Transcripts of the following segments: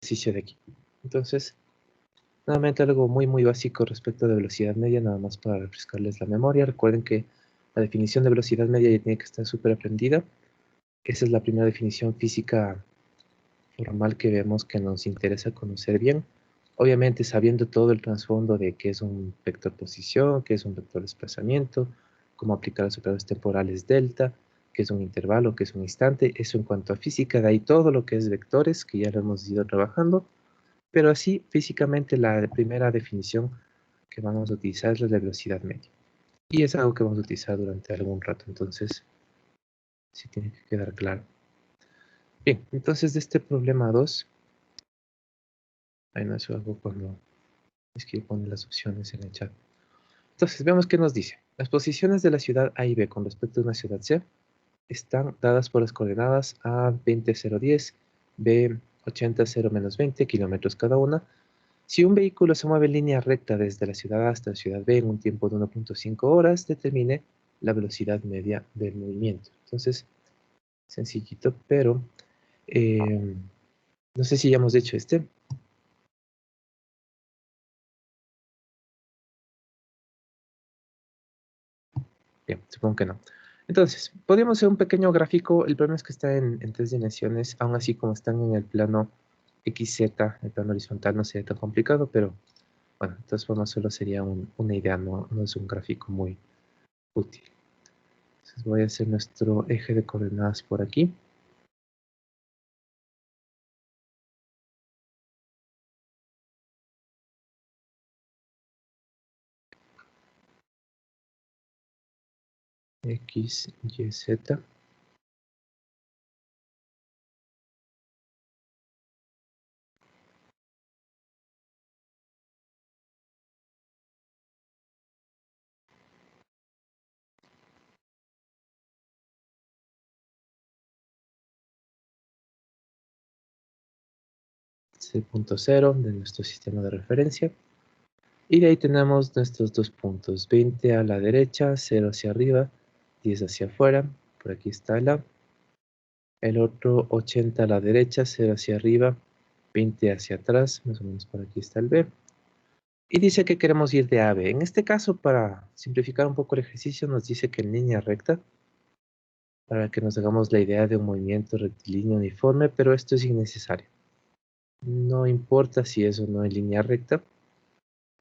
ejercicio de aquí. Entonces, nuevamente algo muy básico respecto de velocidad media, nada más para refrescarles la memoria. Recuerden que la definición de velocidad media ya tiene que estar súper aprendida. Esa es la primera definición física formal que vemos que nos interesa conocer bien. Obviamente sabiendo todo el trasfondo de qué es un vector posición, qué es un vector desplazamiento, cómo aplicar los operadores temporales delta, qué es un intervalo, qué es un instante, eso en cuanto a física, de ahí todo lo que es vectores, que ya lo hemos ido trabajando, pero así físicamente la primera definición que vamos a utilizar es la de velocidad media. Y es algo que vamos a utilizar durante algún rato, entonces sí tiene que quedar claro. Bien, entonces de este problema 2, ahí no es algo cuando es que pone las opciones en el chat. Entonces, veamos qué nos dice. Las posiciones de la ciudad A y B con respecto a una ciudad C están dadas por las coordenadas A 20,010, B 80,0-20 kilómetros cada una. Si un vehículo se mueve en línea recta desde la ciudad A hasta la ciudad B en un tiempo de 1.5 horas, determine la velocidad media del movimiento. Entonces, sencillito, pero no sé si ya hemos hecho este. Bien, supongo que no. Entonces, podríamos hacer un pequeño gráfico. El problema es que está en 3 dimensiones, aún así como están en el plano XZ, el plano horizontal no sería tan complicado, pero bueno, de todas formas solo sería una idea, no es un gráfico muy útil. Entonces voy a hacer nuestro eje de coordenadas por aquí. X, Y, Z. C.0 de nuestro sistema de referencia. Y de ahí tenemos nuestros dos puntos, 20 a la derecha, 0 hacia arriba, 10 hacia afuera. Por aquí está el A. El otro 80 a la derecha, 0 hacia arriba, 20 hacia atrás, más o menos por aquí está el B. Y dice que queremos ir de A a B. En este caso, para simplificar un poco el ejercicio, nos dice que en línea recta, para que nos hagamos la idea de un movimiento rectilíneo uniforme, pero esto es innecesario. No importa si eso no es línea recta,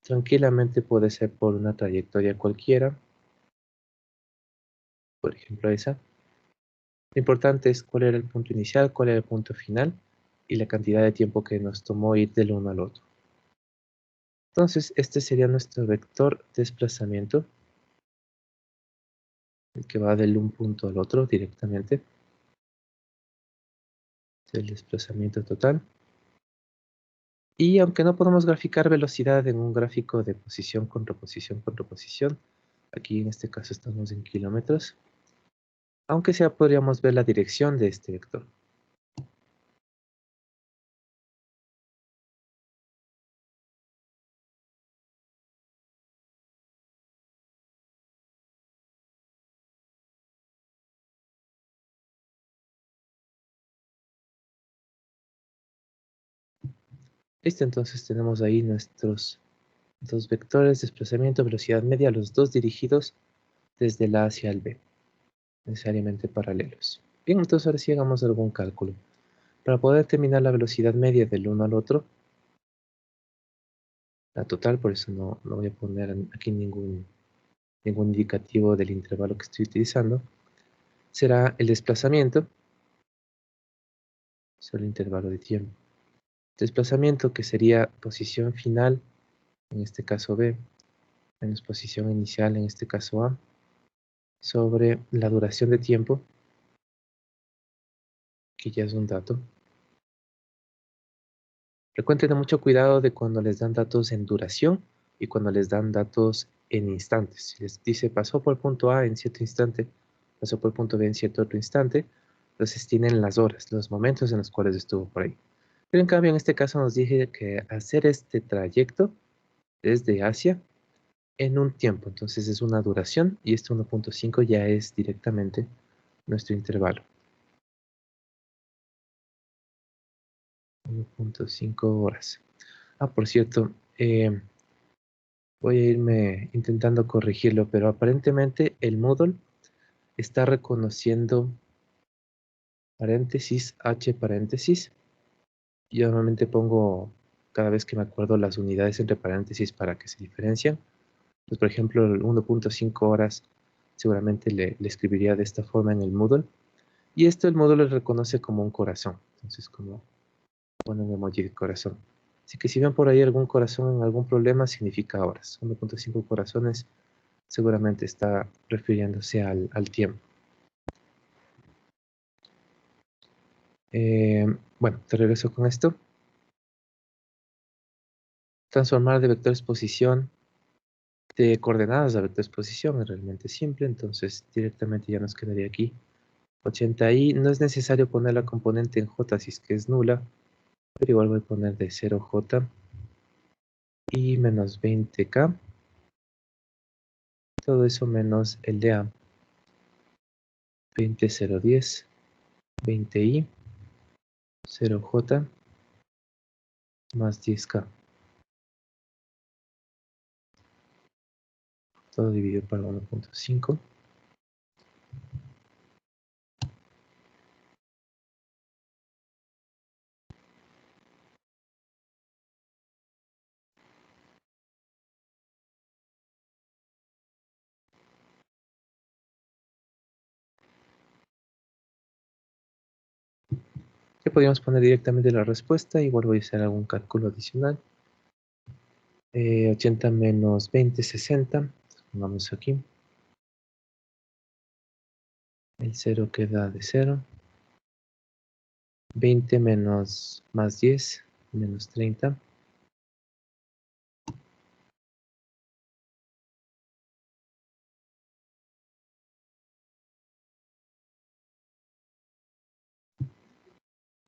tranquilamente puede ser por una trayectoria cualquiera, por ejemplo esa. Lo importante es cuál era el punto inicial, cuál era el punto final y la cantidad de tiempo que nos tomó ir del uno al otro. Entonces, este sería nuestro vector desplazamiento, el que va del un punto al otro directamente. Es el desplazamiento total. Y aunque no podemos graficar velocidad en un gráfico de posición contra posición, aquí en este caso estamos en kilómetros, aunque sea podríamos ver la dirección de este vector. Listo, entonces tenemos ahí nuestros dos vectores, desplazamiento, velocidad media, los dos dirigidos desde el A hacia el B, necesariamente paralelos. Bien, entonces ahora sí hagamos algún cálculo. Para poder determinar la velocidad media del uno al otro, la total, por eso no voy a poner aquí ningún indicativo del intervalo que estoy utilizando, será el desplazamiento, solo intervalo de tiempo. Desplazamiento que sería posición final, en este caso B, menos posición inicial, en este caso A, sobre la duración de tiempo, que ya es un dato. Recuerden tener mucho cuidado de cuando les dan datos en duración y cuando les dan datos en instantes. Si les dice pasó por el punto A en cierto instante, pasó por el punto B en cierto otro instante, entonces tienen las horas, los momentos en los cuales estuvo por ahí. Pero en cambio en este caso nos dije que hacer este trayecto desde Asia en un tiempo, entonces es una duración y este 1.5 ya es directamente nuestro intervalo. 1.5 horas. Ah, por cierto, voy a irme intentando corregirlo, pero aparentemente el Moodle está reconociendo paréntesis, H paréntesis. Yo normalmente pongo cada vez que me acuerdo las unidades entre paréntesis para que se diferencien. Pues, por ejemplo, el 1.5 horas seguramente le escribiría de esta forma en el Moodle. Y esto el Moodle le reconoce como un corazón. Entonces, como pone un emoji de corazón. Así que si ven por ahí algún corazón en algún problema, significa horas. 1.5 corazones seguramente está refiriéndose al tiempo. Bueno, te regreso con esto. Transformar de vector exposición de coordenadas a vector exposición es realmente simple, entonces directamente ya nos quedaría aquí 80i. No es necesario poner la componente en j si es que es nula, pero igual voy a poner de 0j y menos 20k, todo eso menos el de a 20010 20i 0j más 10k, todo dividido por 1.5. Que podríamos poner directamente la respuesta, igual voy a hacer algún cálculo adicional. 80 menos 20, 60, pongamos aquí. El 0 queda de 0. 20 menos más 10, menos 30.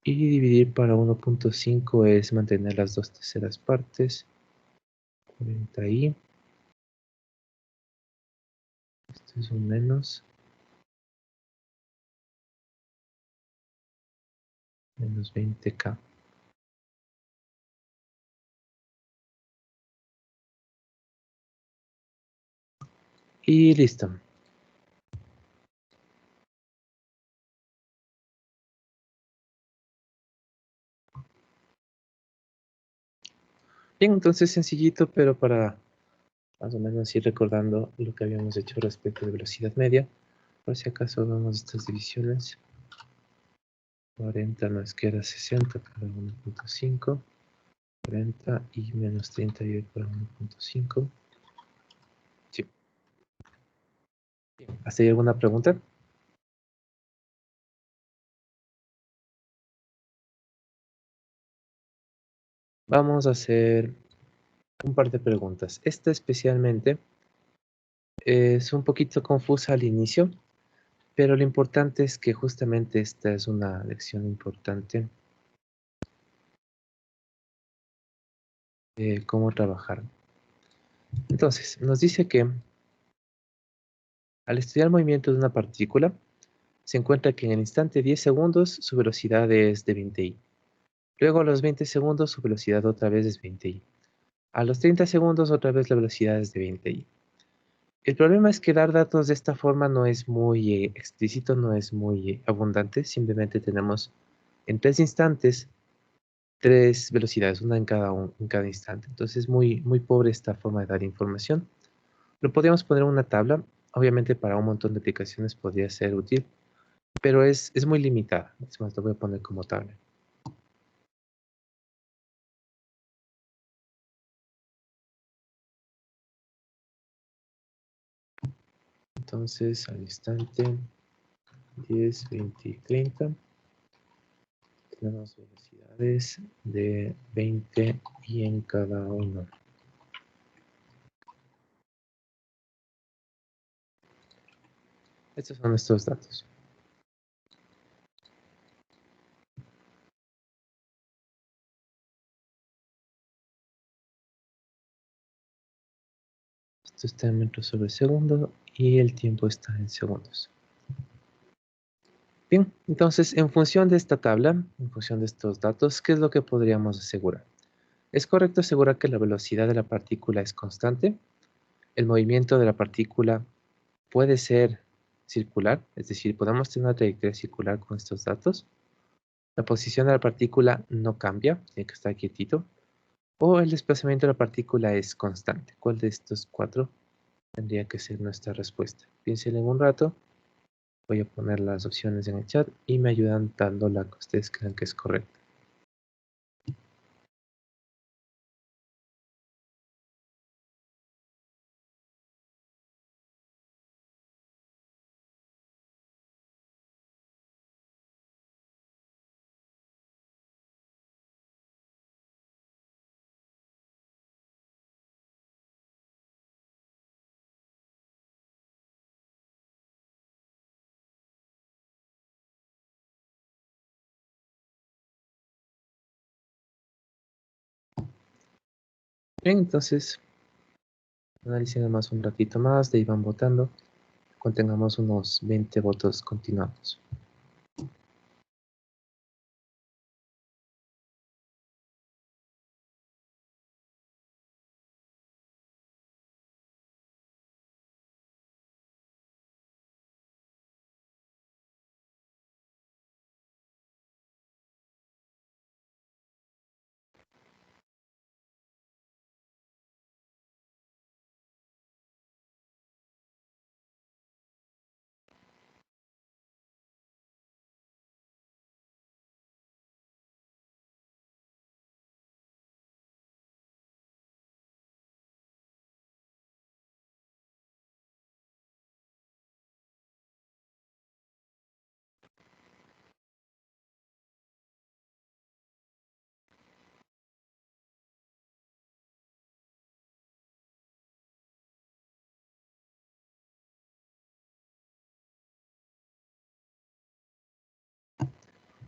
Y dividir para 1.5 es mantener las 2/3 partes. 40i. Esto es un menos. Menos 20k. Y listo. Bien, entonces sencillito, pero para más o menos ir recordando lo que habíamos hecho respecto de velocidad media. Por si acaso vemos estas divisiones. 40 no es que era 60 por 1.5. 40 y menos 30 dividido por 1.5. Sí. ¿Hasta ahí alguna pregunta? Vamos a hacer un par de preguntas. Esta especialmente es un poquito confusa al inicio, pero lo importante es que justamente esta es una lección importante de cómo trabajar. Entonces, nos dice que al estudiar el movimiento de una partícula, se encuentra que en el instante 10 segundos su velocidad es de 20i. Luego a los 20 segundos su velocidad otra vez es 20i. A los 30 segundos otra vez la velocidad es de 20i. El problema es que dar datos de esta forma no es muy explícito, no es muy abundante. Simplemente tenemos en 3 instantes 3 velocidades, una en cada instante. Entonces es muy pobre esta forma de dar información. Lo podríamos poner en una tabla. Obviamente para un montón de aplicaciones podría ser útil, pero es muy limitada. Es más, lo voy a poner como tabla. Entonces al instante 10, 20 y 30 tenemos velocidades de 20 y en cada uno. Estos son nuestros datos. Esto está en metros sobre segundo y el tiempo está en segundos. Bien, entonces, en función de esta tabla, en función de estos datos, ¿qué es lo que podríamos asegurar? ¿Es correcto asegurar que la velocidad de la partícula es constante? ¿El movimiento de la partícula puede ser circular? Es decir, ¿podemos tener una trayectoria circular con estos datos? ¿La posición de la partícula no cambia, tiene que estar quietito? ¿O el desplazamiento de la partícula es constante? ¿Cuál de estos cuatro tendría que ser nuestra respuesta? Piénsenlo en un rato. Voy a poner las opciones en el chat y me ayudan dando la que ustedes crean que es correcta. Bien, entonces analicen más un ratito más, de ahí van votando. Cuando tengamos unos 20 votos, continuamos.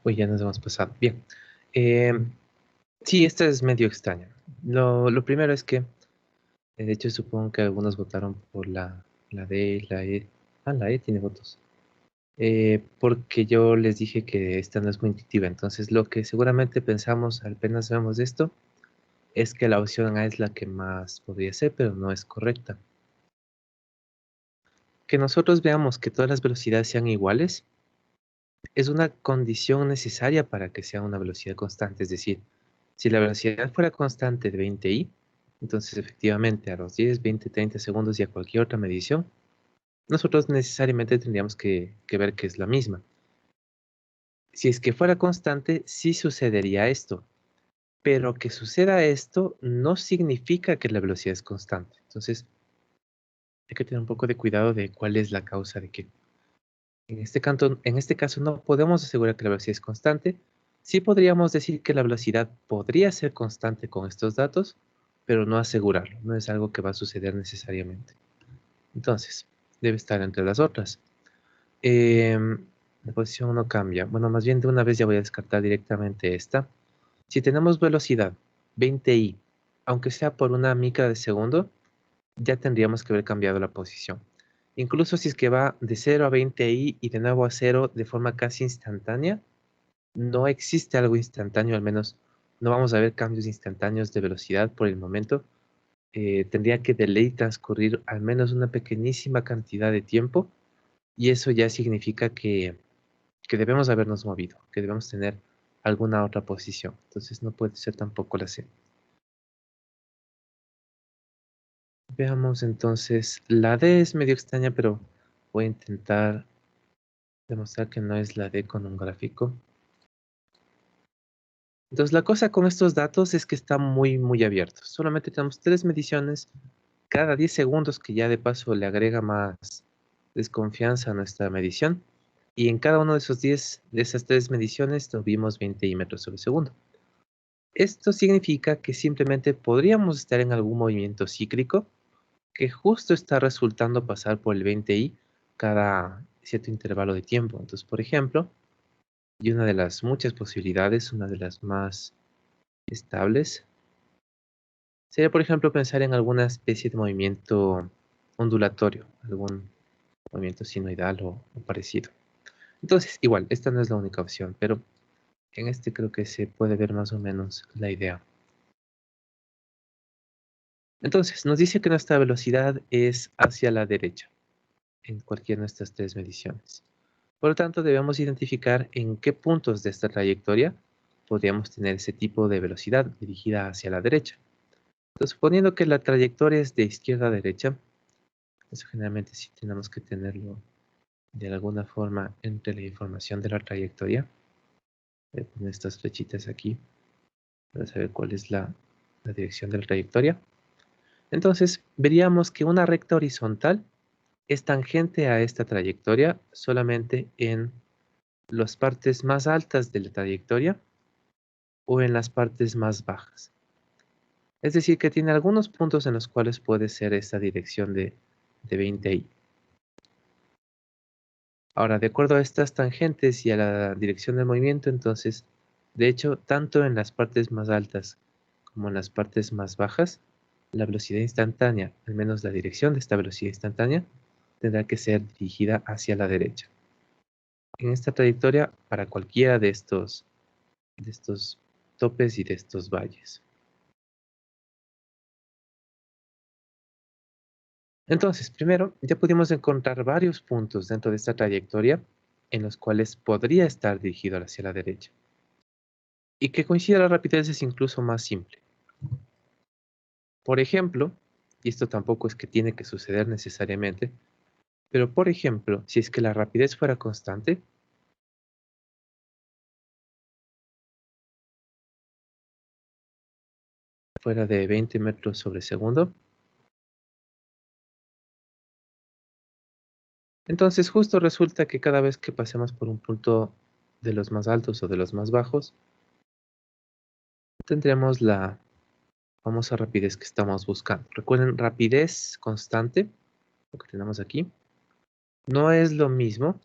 Uy, ya nos hemos pasado. Bien. Eh, sí, esta es medio extraña. Lo primero es que, de hecho, supongo que algunos votaron por la D, la E. Ah, la E tiene votos. Porque yo les dije que esta no es muy intuitiva. Entonces, lo que seguramente pensamos apenas vemos esto es que la opción A es la que más podría ser, pero no es correcta. Que nosotros veamos que todas las velocidades sean iguales es una condición necesaria para que sea una velocidad constante. Es decir, si la velocidad fuera constante de 20i, entonces efectivamente a los 10, 20, 30 segundos y a cualquier otra medición, nosotros necesariamente tendríamos que ver que es la misma. Si es que fuera constante, sí sucedería esto, pero que suceda esto no significa que la velocidad es constante. Entonces, hay que tener un poco de cuidado de cuál es la causa de que en este caso no podemos asegurar que la velocidad es constante. Sí podríamos decir que la velocidad podría ser constante con estos datos, pero no asegurarlo. No es algo que va a suceder necesariamente. Entonces, debe estar entre las otras. La posición no cambia. Bueno, más bien de una vez ya voy a descartar directamente esta. Si tenemos velocidad 20i, aunque sea por una micra de segundo, ya tendríamos que haber cambiado la posición. Incluso si es que va de 0 a 20i y de nuevo a 0 de forma casi instantánea, no existe algo instantáneo, al menos no vamos a ver cambios instantáneos de velocidad por el momento. Tendría que de ley transcurrir al menos una pequeñísima cantidad de tiempo y eso ya significa que debemos habernos movido, que debemos tener alguna otra posición. Entonces no puede ser tampoco la C. Veamos entonces, la D es medio extraña, pero voy a intentar demostrar que no es la D con un gráfico. Entonces la cosa con estos datos es que está muy abierto. Solamente tenemos 3 mediciones cada 10 segundos, que ya de paso le agrega más desconfianza a nuestra medición. Y en cada uno de esos 10, de esas 3 mediciones, tuvimos 20 metros sobre segundo. Esto significa que simplemente podríamos estar en algún movimiento cíclico que justo está resultando pasar por el 20i cada cierto intervalo de tiempo. Entonces, por ejemplo, y una de las muchas posibilidades, una de las más estables, sería, por ejemplo, pensar en alguna especie de movimiento ondulatorio, algún movimiento sinoidal o parecido. Entonces, igual, esta no es la única opción, pero en este creo que se puede ver más o menos la idea. Entonces, nos dice que nuestra velocidad es hacia la derecha en cualquiera de estas tres mediciones. Por lo tanto, debemos identificar en qué puntos de esta trayectoria podríamos tener ese tipo de velocidad dirigida hacia la derecha. Entonces, suponiendo que la trayectoria es de izquierda a derecha, eso generalmente sí tenemos que tenerlo de alguna forma entre la información de la trayectoria. Voy a poner estas flechitas aquí para saber cuál es la dirección de la trayectoria. Entonces, veríamos que una recta horizontal es tangente a esta trayectoria solamente en las partes más altas de la trayectoria o en las partes más bajas. Es decir, que tiene algunos puntos en los cuales puede ser esta dirección de 20i. Ahora, de acuerdo a estas tangentes y a la dirección del movimiento, entonces, de hecho, tanto en las partes más altas como en las partes más bajas, la velocidad instantánea, al menos la dirección de esta velocidad instantánea, tendrá que ser dirigida hacia la derecha. En esta trayectoria, para cualquiera de estos topes y de estos valles. Entonces, primero, ya pudimos encontrar varios puntos dentro de esta trayectoria en los cuales podría estar dirigido hacia la derecha. Y que coincida la rapidez es incluso más simple. Por ejemplo, y esto tampoco es que tiene que suceder necesariamente, pero por ejemplo, si es que la rapidez fuera constante, fuera de 20 metros sobre segundo, entonces justo resulta que cada vez que pasemos por un punto de los más altos o de los más bajos, tendremos la famosa rapidez que estamos buscando. Recuerden, rapidez constante, lo que tenemos aquí, no es lo mismo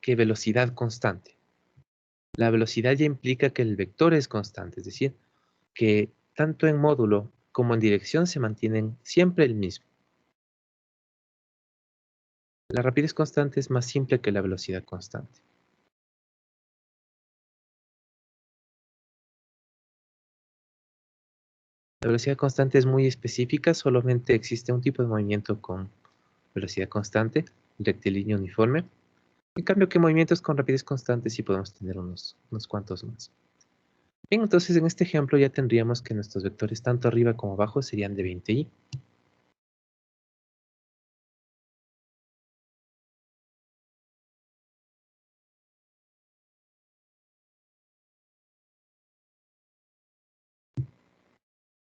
que velocidad constante. La velocidad ya implica que el vector es constante, es decir, que tanto en módulo como en dirección se mantienen siempre el mismo. La rapidez constante es más simple que la velocidad constante. La velocidad constante es muy específica, solamente existe un tipo de movimiento con velocidad constante, rectilíneo uniforme. En cambio que movimientos con rapidez constante sí podemos tener unos cuantos más. Bien, entonces en este ejemplo ya tendríamos que nuestros vectores tanto arriba como abajo serían de 20i.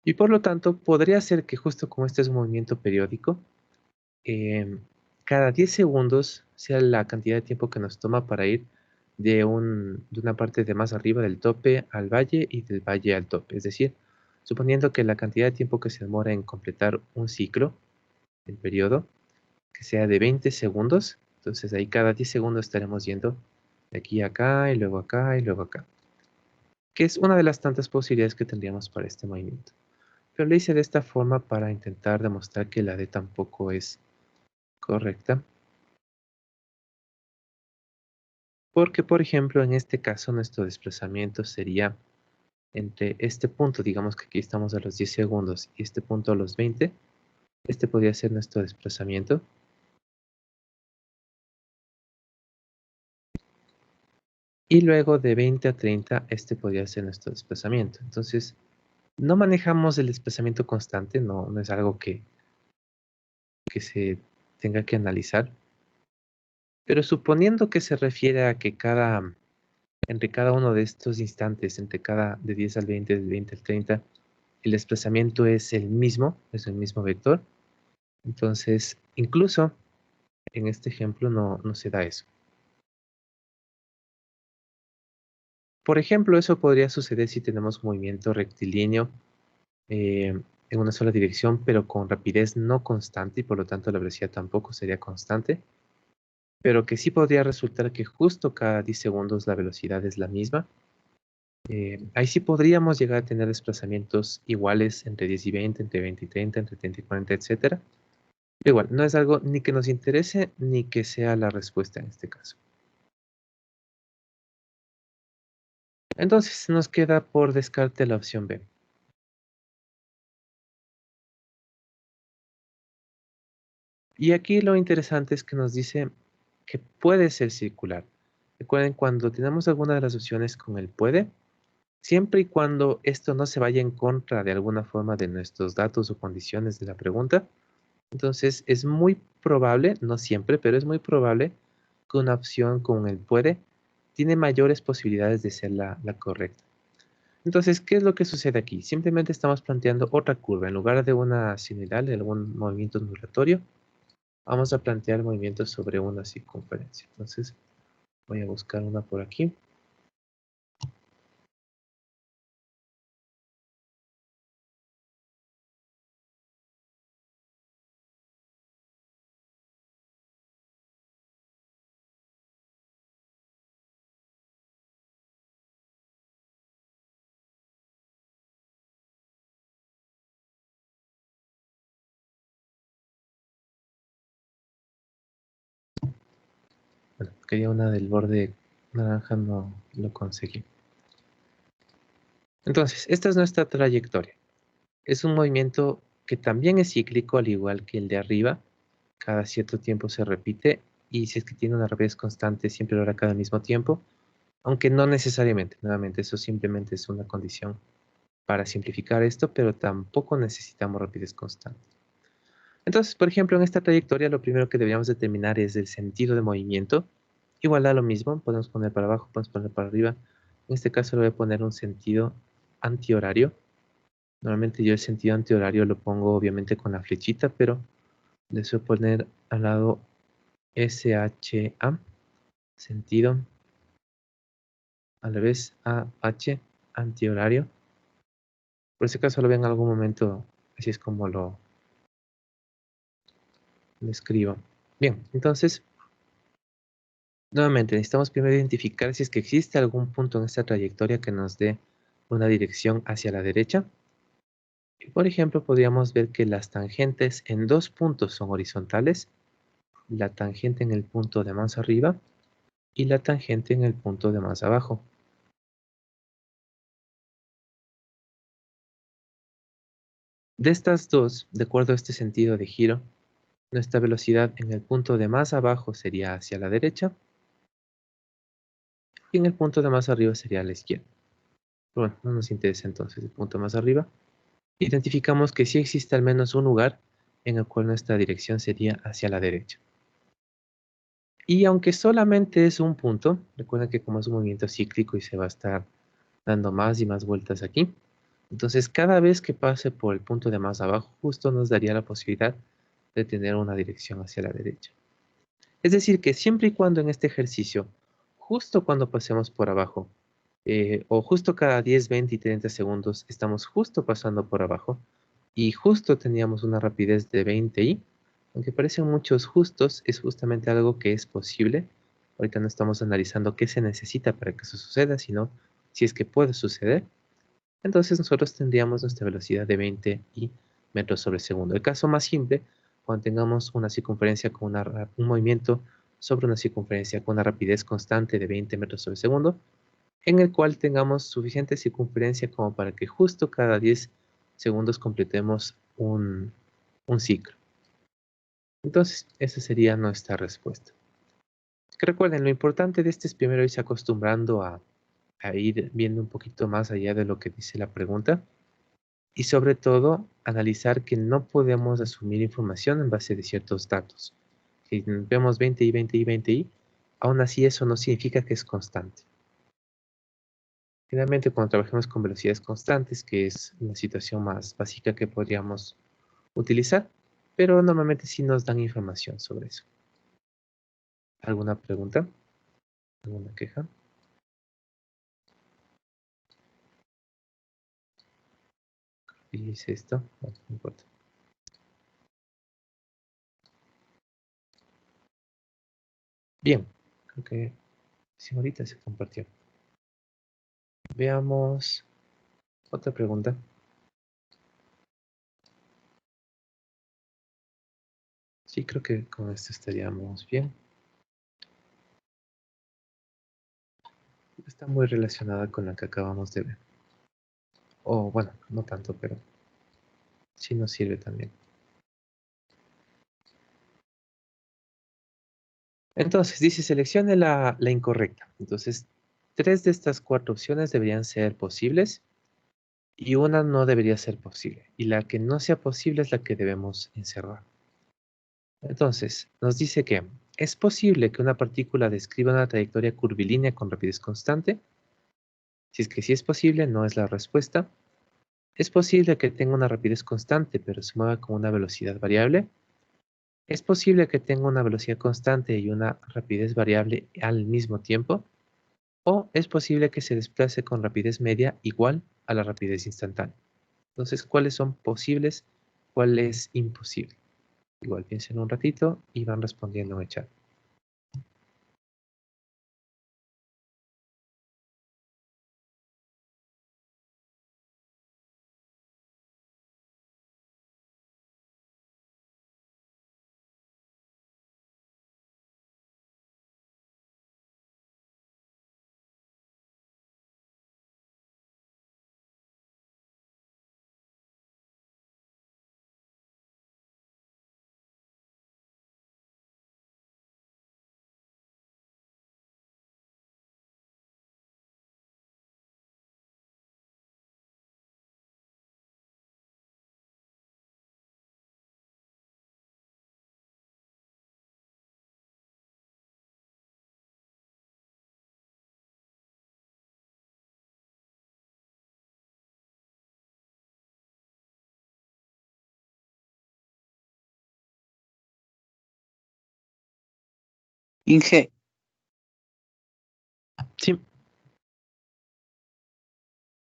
Y por lo tanto, podría ser que justo como este es un movimiento periódico, em, cada 10 segundos sea la cantidad de tiempo que nos toma para ir de una parte de más arriba del tope al valle y del valle al tope. Es decir, suponiendo que la cantidad de tiempo que se demora en completar un ciclo, el periodo, que sea de 20 segundos, entonces ahí cada 10 segundos estaremos yendo de aquí a acá y luego acá y luego acá, que es una de las tantas posibilidades que tendríamos para este movimiento. Pero lo hice de esta forma para intentar demostrar que la D tampoco es correcta. Porque, por ejemplo, en este caso nuestro desplazamiento sería entre este punto, digamos que aquí estamos a los 10 segundos, y este punto a los 20. Este podría ser nuestro desplazamiento. Y luego de 20 a 30, este podría ser nuestro desplazamiento. Entonces, no manejamos el desplazamiento constante, no es algo que se tenga que analizar. Pero suponiendo que se refiere a que entre cada uno de estos instantes, entre cada de 10 al 20, del 20 al 30, el desplazamiento es el mismo vector. Entonces, incluso en este ejemplo no se da eso. Por ejemplo, eso podría suceder si tenemos movimiento rectilíneo en una sola dirección, pero con rapidez no constante y por lo tanto la velocidad tampoco sería constante, pero que sí podría resultar que justo cada 10 segundos la velocidad es la misma. Ahí sí podríamos llegar a tener desplazamientos iguales entre 10 y 20, entre 20 y 30, entre 30 y 40, etcétera. Pero igual, no es algo ni que nos interese ni que sea la respuesta en este caso. Entonces nos queda por descarte la opción B. Y aquí lo interesante es que nos dice que puede ser circular. Recuerden, cuando tenemos alguna de las opciones con el puede, siempre y cuando esto no se vaya en contra de alguna forma de nuestros datos o condiciones de la pregunta, entonces es muy probable, no siempre, pero es muy probable que una opción con el puede tiene mayores posibilidades de ser la correcta. Entonces, ¿qué es lo que sucede aquí? Simplemente estamos planteando otra curva. En lugar de una sinusoidal, de algún movimiento ondulatorio, vamos a plantear movimientos sobre una circunferencia. Entonces, voy a buscar una por aquí. Bueno, quería una del borde naranja, no lo conseguí. Entonces, esta es nuestra trayectoria. Es un movimiento que también es cíclico, al igual que el de arriba. Cada cierto tiempo se repite y si es que tiene una rapidez constante, siempre lo hará cada mismo tiempo, aunque no necesariamente. Nuevamente, eso simplemente es una condición para simplificar esto, pero tampoco necesitamos rapidez constante. Entonces, por ejemplo, en esta trayectoria lo primero que deberíamos determinar es el sentido de movimiento. Igual da lo mismo, podemos poner para abajo, podemos poner para arriba. En este caso le voy a poner un sentido antihorario. Normalmente yo el sentido antihorario lo pongo obviamente con la flechita, pero le suelo poner al lado SHA, sentido, al revés AH, antihorario. Por ese caso lo veo en algún momento, así es como lo escribo. Bien, entonces, nuevamente necesitamos primero identificar si es que existe algún punto en esta trayectoria que nos dé una dirección hacia la derecha. Y por ejemplo, podríamos ver que las tangentes en dos puntos son horizontales, la tangente en el punto de más arriba y la tangente en el punto de más abajo. De estas dos, de acuerdo a este sentido de giro, nuestra velocidad en el punto de más abajo sería hacia la derecha y en el punto de más arriba sería a la izquierda. Pero bueno, no nos interesa entonces el punto más arriba. Identificamos que sí existe al menos un lugar en el cual nuestra dirección sería hacia la derecha. Y aunque solamente es un punto, recuerden que como es un movimiento cíclico y se va a estar dando más y más vueltas aquí, entonces cada vez que pase por el punto de más abajo, justo nos daría la posibilidad de tener una dirección hacia la derecha. Es decir, que siempre y cuando en este ejercicio, justo cuando pasemos por abajo, o justo cada 10, 20 y 30 segundos, estamos justo pasando por abajo, y justo teníamos una rapidez de 20i, aunque parecen muchos justos, es justamente algo que es posible. Ahorita no estamos analizando qué se necesita para que eso suceda, sino si es que puede suceder. Entonces nosotros tendríamos nuestra velocidad de 20i metros sobre segundo. El caso más simple, cuando tengamos una circunferencia con un movimiento sobre una circunferencia con una rapidez constante de 20 metros sobre segundo, en el cual tengamos suficiente circunferencia como para que justo cada 10 segundos completemos un ciclo. Entonces, esa sería nuestra respuesta. Que recuerden, lo importante de este es primero irse acostumbrando a ir viendo un poquito más allá de lo que dice la pregunta y sobre todo analizar que no podemos asumir información en base de ciertos datos. Si vemos 20 y 20 y 20 y, aún así eso no significa que es constante. Finalmente, cuando trabajemos con velocidades constantes, que es una situación más básica que podríamos utilizar, pero normalmente sí nos dan información sobre eso. ¿Alguna pregunta? ¿Alguna queja? ¿Y hice esto? No importa. Bien, creo que sí, ahorita se compartió. Veamos otra pregunta. Sí, creo que con esto estaríamos bien. Está muy relacionada con la que acabamos de ver. O bueno, no tanto, pero sí nos sirve también. Entonces, dice, seleccione la incorrecta. Entonces, 3 de estas 4 opciones deberían ser posibles y una no debería ser posible. Y la que no sea posible es la que debemos encerrar. Entonces, nos dice que es posible que una partícula describa una trayectoria curvilínea con rapidez constante. Si es que sí es posible, no es la respuesta. Es posible que tenga una rapidez constante, pero se mueva con una velocidad variable. Es posible que tenga una velocidad constante y una rapidez variable al mismo tiempo. O es posible que se desplace con rapidez media igual a la rapidez instantánea. Entonces, ¿cuáles son posibles? ¿Cuál es imposible? Igual piensen un ratito y van respondiendo en el chat. Inge, Sí,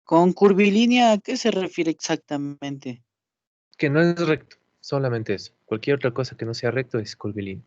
¿con curvilínea a qué se refiere exactamente? que no es recto, solamente eso. Cualquier otra cosa que no sea recto es curvilíneo.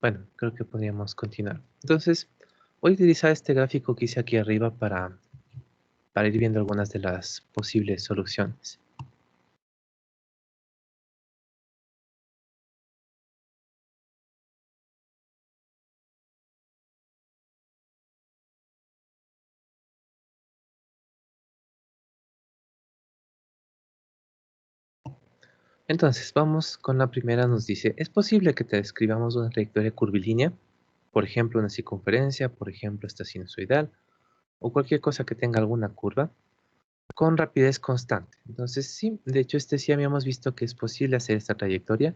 Bueno, creo que podríamos continuar. Entonces, voy a utilizar este gráfico que hice aquí arriba para ir viendo algunas de las posibles soluciones. Entonces, vamos con la primera. Nos dice, ¿es posible que te describamos una trayectoria curvilínea? Por ejemplo, una circunferencia, por ejemplo, esta sinusoidal, o cualquier cosa que tenga alguna curva, con rapidez constante. Entonces, sí, de hecho, este sí habíamos visto que es posible hacer esta trayectoria,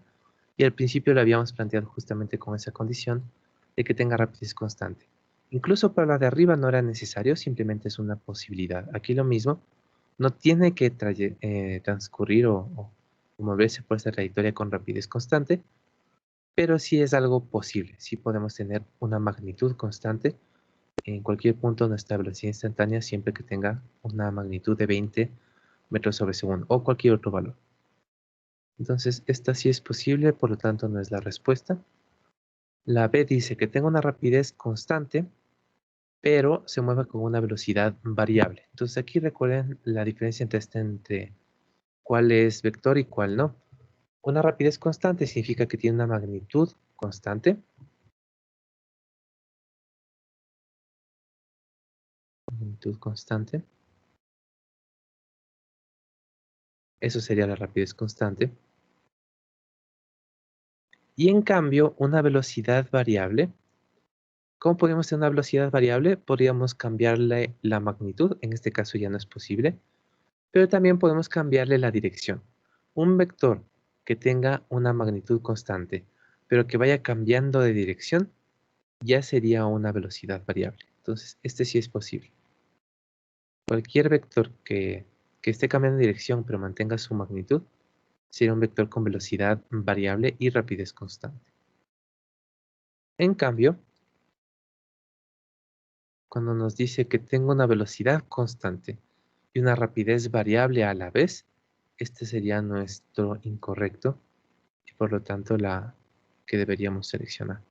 y al principio lo habíamos planteado justamente con esa condición de que tenga rapidez constante. Incluso para la de arriba no era necesario, simplemente es una posibilidad. Aquí lo mismo, no tiene que transcurrir o moverse por esta trayectoria con rapidez constante, pero sí es algo posible. Sí podemos tener una magnitud constante en cualquier punto de nuestra velocidad instantánea siempre que tenga una magnitud de 20 metros sobre segundo o cualquier otro valor. Entonces, esta sí es posible, por lo tanto no es la respuesta. La B dice que tenga una rapidez constante, pero se mueva con una velocidad variable. Entonces aquí recuerden la diferencia entre cuál es vector y cuál no. Una rapidez constante significa que tiene una magnitud constante. Magnitud constante. Eso sería la rapidez constante. Y en cambio, una velocidad variable. ¿Cómo podemos tener una velocidad variable? Podríamos cambiarle la magnitud. En este caso ya no es posible. Pero también podemos cambiarle la dirección. Un vector que tenga una magnitud constante, pero que vaya cambiando de dirección, ya sería una velocidad variable. Entonces, este sí es posible. Cualquier vector que esté cambiando de dirección, pero mantenga su magnitud, sería un vector con velocidad variable y rapidez constante. En cambio, cuando nos dice que tengo una velocidad constante y una rapidez variable a la vez, este sería nuestro incorrecto y por lo tanto la que deberíamos seleccionar.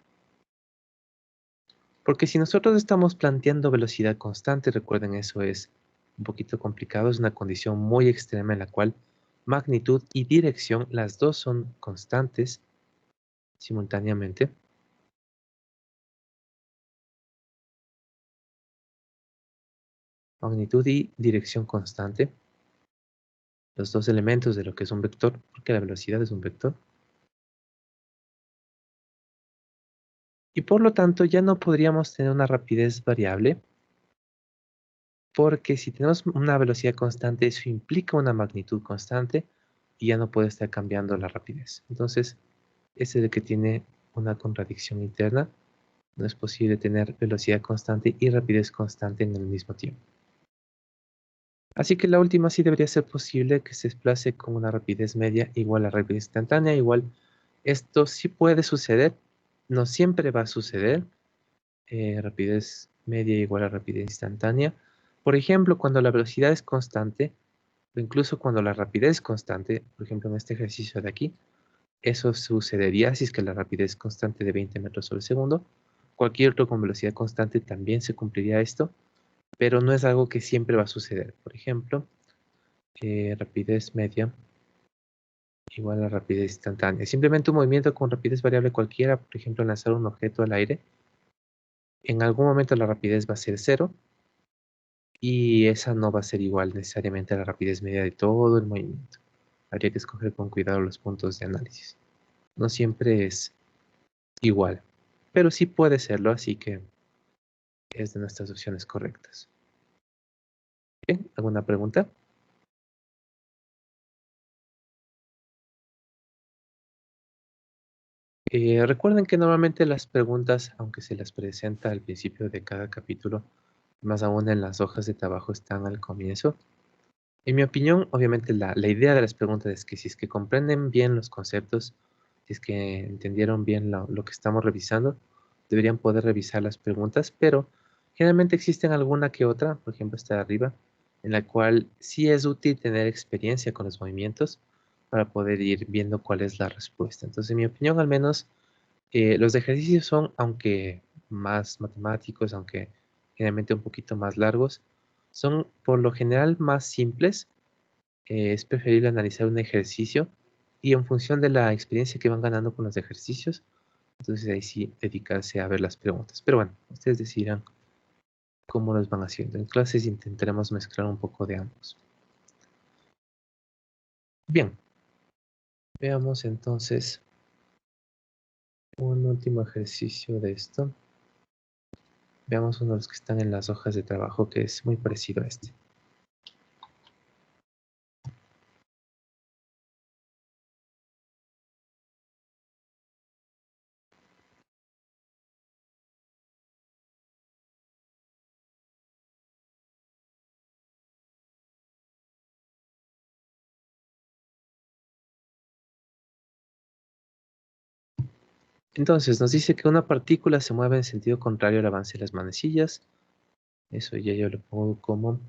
Porque si nosotros estamos planteando velocidad constante, recuerden eso es un poquito complicado, es una condición muy extrema en la cual magnitud y dirección, las dos son constantes simultáneamente. Magnitud y dirección constante, los dos elementos de lo que es un vector, porque la velocidad es un vector. Y por lo tanto ya no podríamos tener una rapidez variable, porque si tenemos una velocidad constante, eso implica una magnitud constante y ya no puede estar cambiando la rapidez. Entonces, ese es el que tiene una contradicción interna. No es posible tener velocidad constante y rapidez constante en el mismo tiempo. Así que la última sí debería ser posible que se desplace con una rapidez media igual a rapidez instantánea. Igual, esto sí puede suceder, no siempre va a suceder. Rapidez media igual a rapidez instantánea. Por ejemplo, cuando la velocidad es constante, o incluso cuando la rapidez es constante, por ejemplo en este ejercicio de aquí, eso sucedería si es que la rapidez es constante de 20 metros sobre segundo. Cualquier otro con velocidad constante también se cumpliría esto, pero no es algo que siempre va a suceder. Por ejemplo, rapidez media igual a rapidez instantánea. Simplemente un movimiento con rapidez variable cualquiera, por ejemplo, lanzar un objeto al aire. En algún momento la rapidez va a ser cero, y esa no va a ser igual necesariamente a la rapidez media de todo el movimiento. Habría que escoger con cuidado los puntos de análisis. No siempre es igual, pero sí puede serlo, así que es de nuestras opciones correctas. Bien, ¿alguna pregunta? Recuerden que normalmente las preguntas, aunque se las presenta al principio de cada capítulo, más aún en las hojas de trabajo están al comienzo. En mi opinión, obviamente la idea de las preguntas es que si es que comprenden bien los conceptos, si es que entendieron bien lo que estamos revisando, deberían poder revisar las preguntas, pero generalmente existen alguna que otra, por ejemplo esta de arriba, en la cual sí es útil tener experiencia con los movimientos para poder ir viendo cuál es la respuesta. Entonces, en mi opinión, al menos, los ejercicios son, aunque más matemáticos, aunque generalmente un poquito más largos, son por lo general más simples. Es preferible analizar un ejercicio y en función de la experiencia que van ganando con los ejercicios, entonces ahí sí dedicarse a ver las preguntas. Pero bueno, ustedes decidirán cómo los van haciendo. En clases intentaremos mezclar un poco de ambos. Bien, veamos entonces un último ejercicio de esto. Veamos uno de los que están en las hojas de trabajo que es muy parecido a este. Entonces nos dice que una partícula se mueve en sentido contrario al avance de las manecillas. Eso ya yo lo pongo como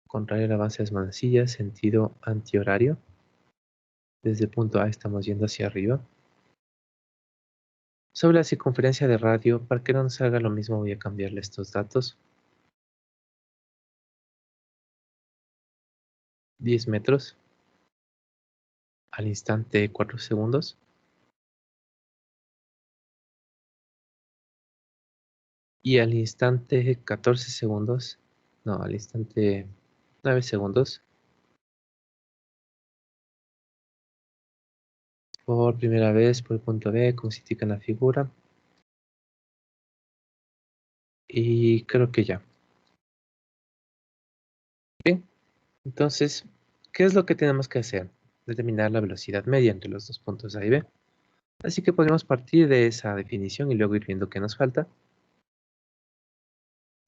contrario al avance de las manecillas, sentido antihorario. Desde el punto A estamos yendo hacia arriba. Sobre la circunferencia de radio, para que no nos haga lo mismo voy a cambiarle estos datos. 10 metros. al instante 4 segundos. Y al instante 14 segundos, no, al instante 9 segundos, por primera vez por el punto B, como se indica en la figura. Y creo que ya. Bien, entonces, ¿qué es lo que tenemos que hacer? Determinar la velocidad media entre los dos puntos A y B. Así que podemos partir de esa definición y luego ir viendo qué nos falta.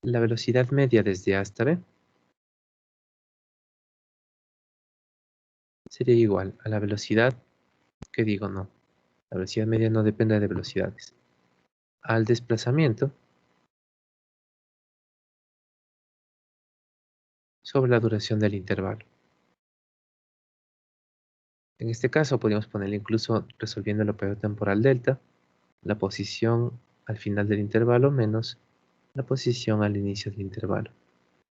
La velocidad media desde A hasta B sería igual a la velocidad, que digo no, la velocidad media no depende de velocidades, al desplazamiento sobre la duración del intervalo. En este caso podríamos ponerle incluso resolviendo el periodo temporal delta, la posición al final del intervalo menos la posición al inicio del intervalo,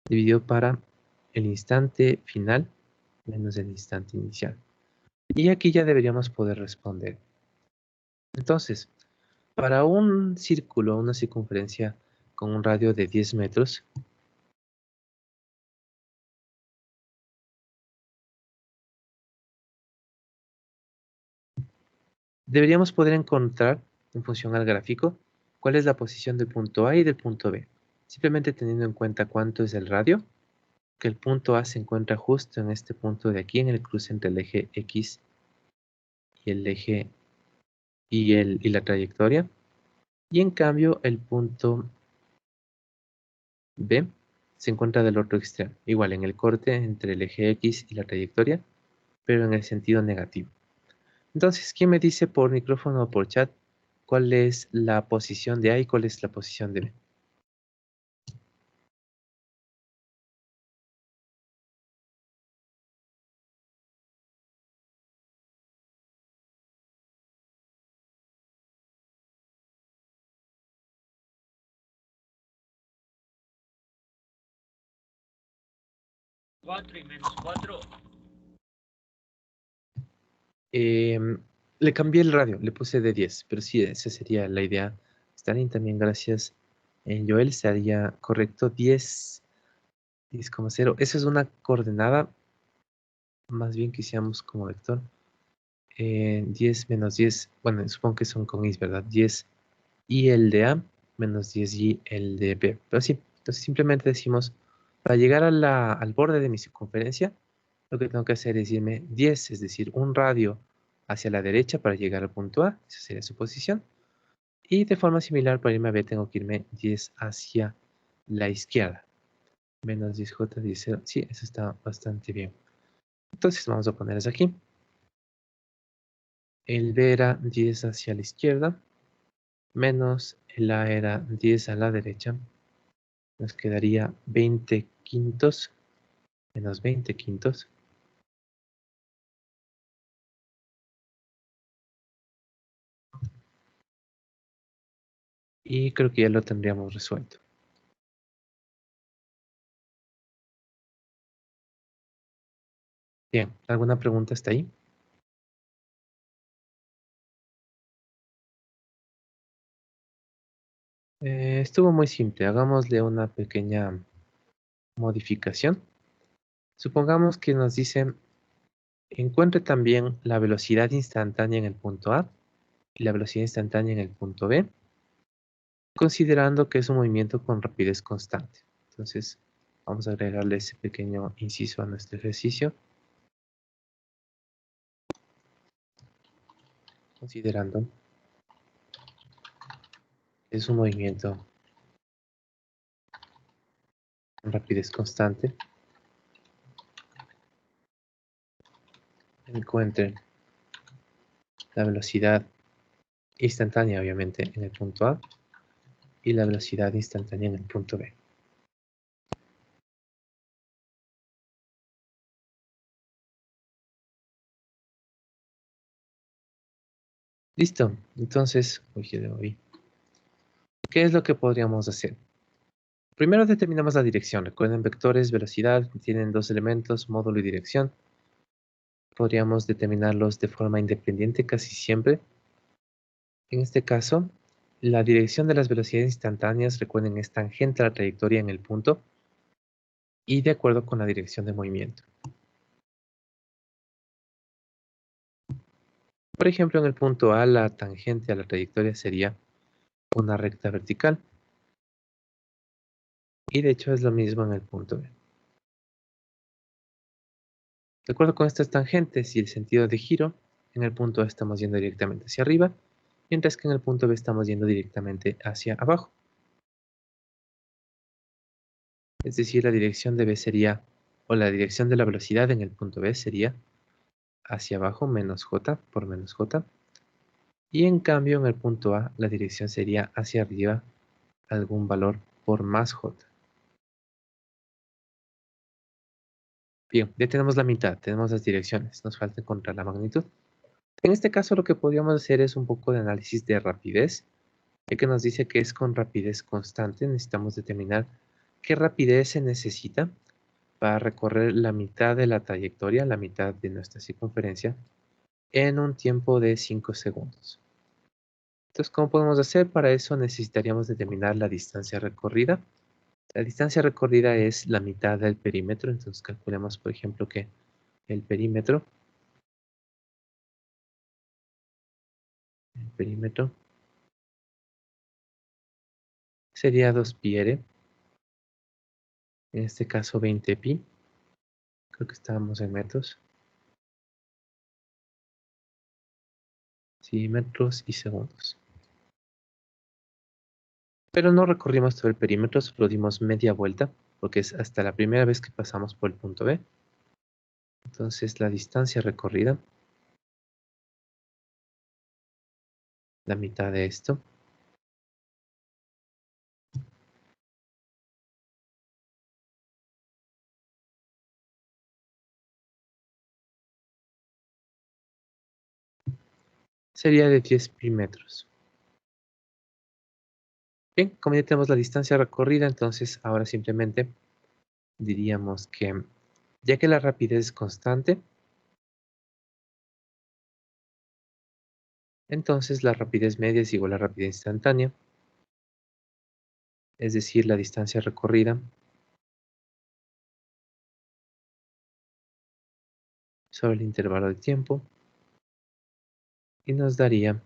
dividido para el instante final menos el instante inicial. Y aquí ya deberíamos poder responder. Entonces, para un círculo, una circunferencia con un radio de 10 metros, deberíamos poder encontrar, en función al gráfico, cuál es la posición del punto A y del punto B. Simplemente teniendo en cuenta cuánto es el radio, que el punto A se encuentra justo en este punto de aquí, en el cruce entre el eje X y el eje y la trayectoria. Y en cambio, el punto B se encuentra del otro extremo, igual en el corte entre el eje X y la trayectoria, pero en el sentido negativo. Entonces, ¿quién me dice por micrófono o por chat cuál es la posición de A y cuál es la posición de B? Le cambié el radio, le puse de 10, pero sí, esa sería la idea. Stalin también, gracias. Joel sería correcto, 10, 10,0. Esa es una coordenada, más bien que hiciéramos como vector. 10 menos 10, bueno, supongo que son con is, ¿verdad? 10 y el de A menos 10 y el de B. Pero sí, entonces simplemente decimos, para llegar al borde de mi circunferencia, lo que tengo que hacer es irme 10, es decir, un radio hacia la derecha para llegar al punto A, esa sería su posición. Y de forma similar, para irme a B, tengo que irme 10 hacia la izquierda. Menos 10J, 10, 0. Sí, eso está bastante bien. Entonces vamos a poner eso aquí. El B era 10 hacia la izquierda, menos el A era 10 a la derecha. Nos quedaría 20 quintos, menos 20 quintos. Y creo que ya lo tendríamos resuelto. Bien, ¿alguna pregunta hasta ahí? Estuvo muy simple. Hagámosle una pequeña modificación. Supongamos que nos dicen, encuentre también la velocidad instantánea en el punto A y la velocidad instantánea en el punto B, considerando que es un movimiento con rapidez constante. Entonces, vamos a agregarle ese pequeño inciso a nuestro ejercicio, considerando que es un movimiento con rapidez constante. Encuentre la velocidad instantánea, obviamente, en el punto A y la velocidad instantánea en el punto B. Listo. Entonces, ¿qué es lo que podríamos hacer? Primero determinamos la dirección. Recuerden, vectores, velocidad, tienen dos elementos, módulo y dirección. podríamos determinarlos de forma independiente casi siempre. En este caso, la dirección de las velocidades instantáneas, recuerden, es tangente a la trayectoria en el punto y de acuerdo con la dirección de movimiento. Por ejemplo, en el punto A, la tangente a la trayectoria sería una recta vertical. Y de hecho es lo mismo en el punto B. De acuerdo con estas tangentes y el sentido de giro, en el punto A estamos yendo directamente hacia arriba, mientras que en el punto B estamos yendo directamente hacia abajo. Es decir, la dirección de B sería, o la dirección de la velocidad en el punto B sería hacia abajo menos J por menos J. Y en cambio en el punto A la dirección sería hacia arriba algún valor por más J. Bien, ya tenemos la mitad, tenemos las direcciones, nos falta encontrar la magnitud. En este caso lo que podríamos hacer es un poco de análisis de rapidez, ya que nos dice que es con rapidez constante. Necesitamos determinar qué rapidez se necesita para recorrer la mitad de la trayectoria, la mitad de nuestra circunferencia, en un tiempo de 5 segundos. Entonces, ¿cómo podemos hacer? Para eso necesitaríamos determinar la distancia recorrida. La distancia recorrida es la mitad del perímetro, entonces calculemos, por ejemplo, que el perímetro sería 2πr, en este caso 20π, creo que estábamos en metros, sí, metros y segundos. Pero no recorrimos todo el perímetro, solo dimos media vuelta, porque es hasta la primera vez que pasamos por el punto B. Entonces la distancia recorrida, la mitad de esto, sería de 10π metros. Bien, como ya tenemos la distancia recorrida, entonces ahora simplemente diríamos que, ya que la rapidez es constante, entonces la rapidez media es igual a la rapidez instantánea, es decir, la distancia recorrida sobre el intervalo de tiempo, y nos daría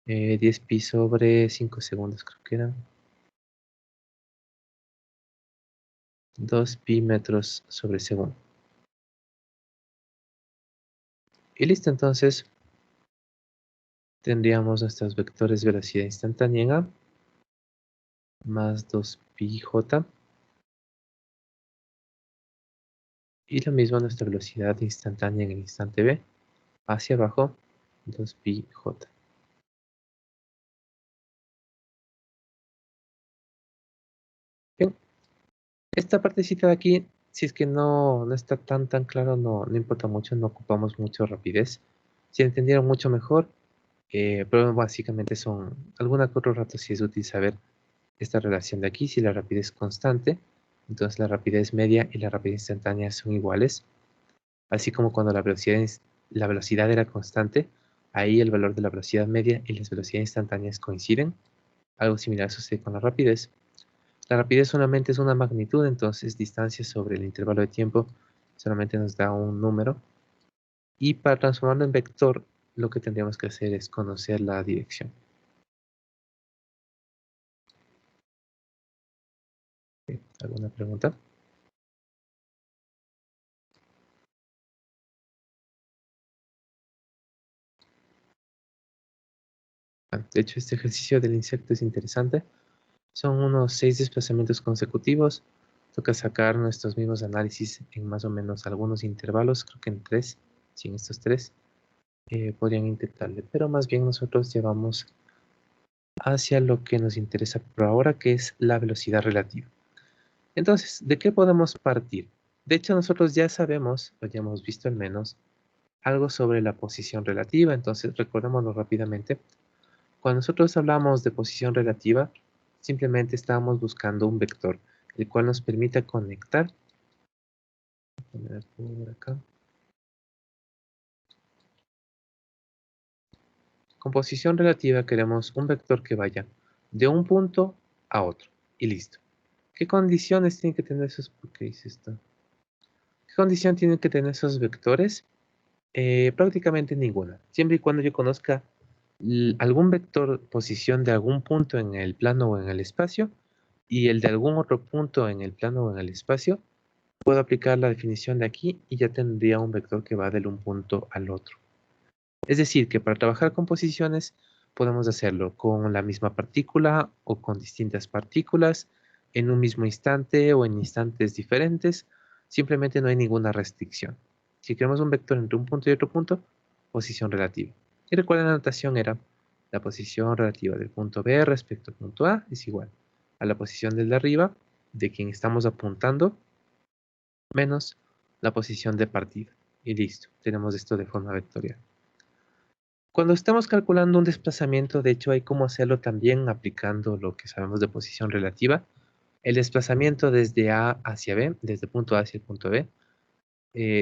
10π sobre 5 segundos, creo que eran 2π metros sobre segundo. Y listo, entonces tendríamos nuestros vectores de velocidad instantánea en A más 2πj y lo mismo nuestra velocidad instantánea en el instante B hacia abajo, 2πj. Bien, esta partecita de aquí, si es que no está tan claro, no importa mucho, no ocupamos mucho rapidez. Si entendieron mucho mejor, pero básicamente son alguna que otro rato si es útil saber esta relación de aquí. Si la rapidez es constante, entonces la rapidez media y la rapidez instantánea son iguales, así como cuando la velocidad era constante, ahí el valor de la velocidad media y las velocidades instantáneas coinciden. Algo similar sucede con la rapidez. La rapidez solamente es una magnitud, entonces distancia sobre el intervalo de tiempo solamente nos da un número. Y para transformarlo en vector, lo que tendríamos que hacer es conocer la dirección. ¿Alguna pregunta? De hecho, este ejercicio del insecto es interesante. Son unos 6 desplazamientos consecutivos. Toca sacar nuestros mismos análisis en más o menos algunos intervalos, creo que en 3, si en estos 3 podrían intentarle, pero más bien nosotros llevamos hacia lo que nos interesa por ahora, que es la velocidad relativa. Entonces, ¿de qué podemos partir? De hecho, nosotros ya sabemos, o ya hemos visto al menos, algo sobre la posición relativa, entonces recordémoslo rápidamente. Cuando nosotros hablamos de posición relativa, simplemente estábamos buscando un vector, el cual nos permita conectar poner por acá. Con posición relativa queremos un vector que vaya de un punto a otro. Y listo. ¿Qué condiciones tienen que tener esos? ¿Por qué hice esto? ¿Qué condición tienen que tener esos vectores? Prácticamente ninguna. Siempre y cuando yo conozca algún vector posición de algún punto en el plano o en el espacio y el de algún otro punto en el plano o en el espacio, puedo aplicar la definición de aquí y ya tendría un vector que va del un punto al otro. Es decir, que para trabajar con posiciones podemos hacerlo con la misma partícula o con distintas partículas en un mismo instante o en instantes diferentes. Simplemente no hay ninguna restricción. Si queremos un vector entre un punto y otro punto, posición relativa. Y recuerden, la notación era la posición relativa del punto B respecto al punto A es igual a la posición del de arriba de quien estamos apuntando menos la posición de partida. Y listo, tenemos esto de forma vectorial. Cuando estamos calculando un desplazamiento, de hecho hay cómo hacerlo también aplicando lo que sabemos de posición relativa. El desplazamiento desde A hacia B, desde el punto A hacia el punto B,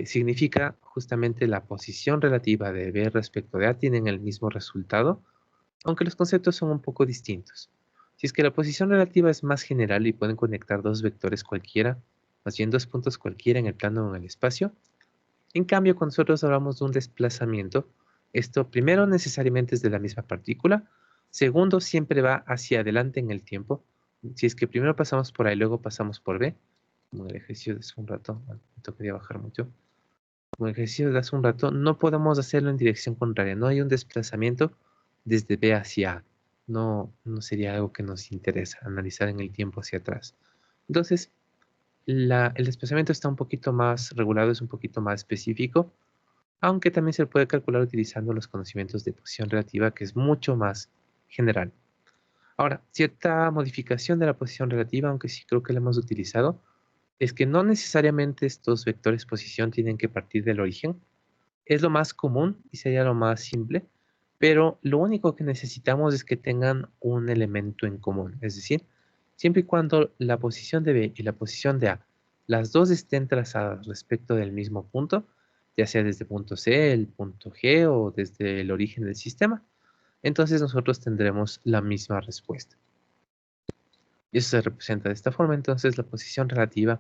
significa justamente la posición relativa de B respecto de A, tienen el mismo resultado, aunque los conceptos son un poco distintos. Si es que la posición relativa es más general y pueden conectar dos vectores cualquiera, más bien dos puntos cualquiera en el plano o en el espacio, en cambio, cuando nosotros hablamos de un desplazamiento, esto primero necesariamente es de la misma partícula, segundo siempre va hacia adelante en el tiempo. Si es que primero pasamos por A y luego pasamos por B, como en el ejercicio de hace un rato, bueno, esto quería bajar mucho, como el ejercicio de hace un rato, no podemos hacerlo en dirección contraria, no hay un desplazamiento desde B hacia A. No, no sería algo que nos interesa analizar en el tiempo hacia atrás. Entonces, el desplazamiento está un poquito más regulado, es un poquito más específico, aunque también se puede calcular utilizando los conocimientos de posición relativa, que es mucho más general. Ahora, cierta modificación de la posición relativa, aunque sí creo que la hemos utilizado, es que no necesariamente estos vectores posición tienen que partir del origen. Es lo más común y sería lo más simple, pero lo único que necesitamos es que tengan un elemento en común. Es decir, siempre y cuando la posición de B y la posición de A, las dos estén trazadas respecto del mismo punto, ya sea desde el punto C, el punto G o desde el origen del sistema, entonces nosotros tendremos la misma respuesta. Y eso se representa de esta forma. Entonces la posición relativa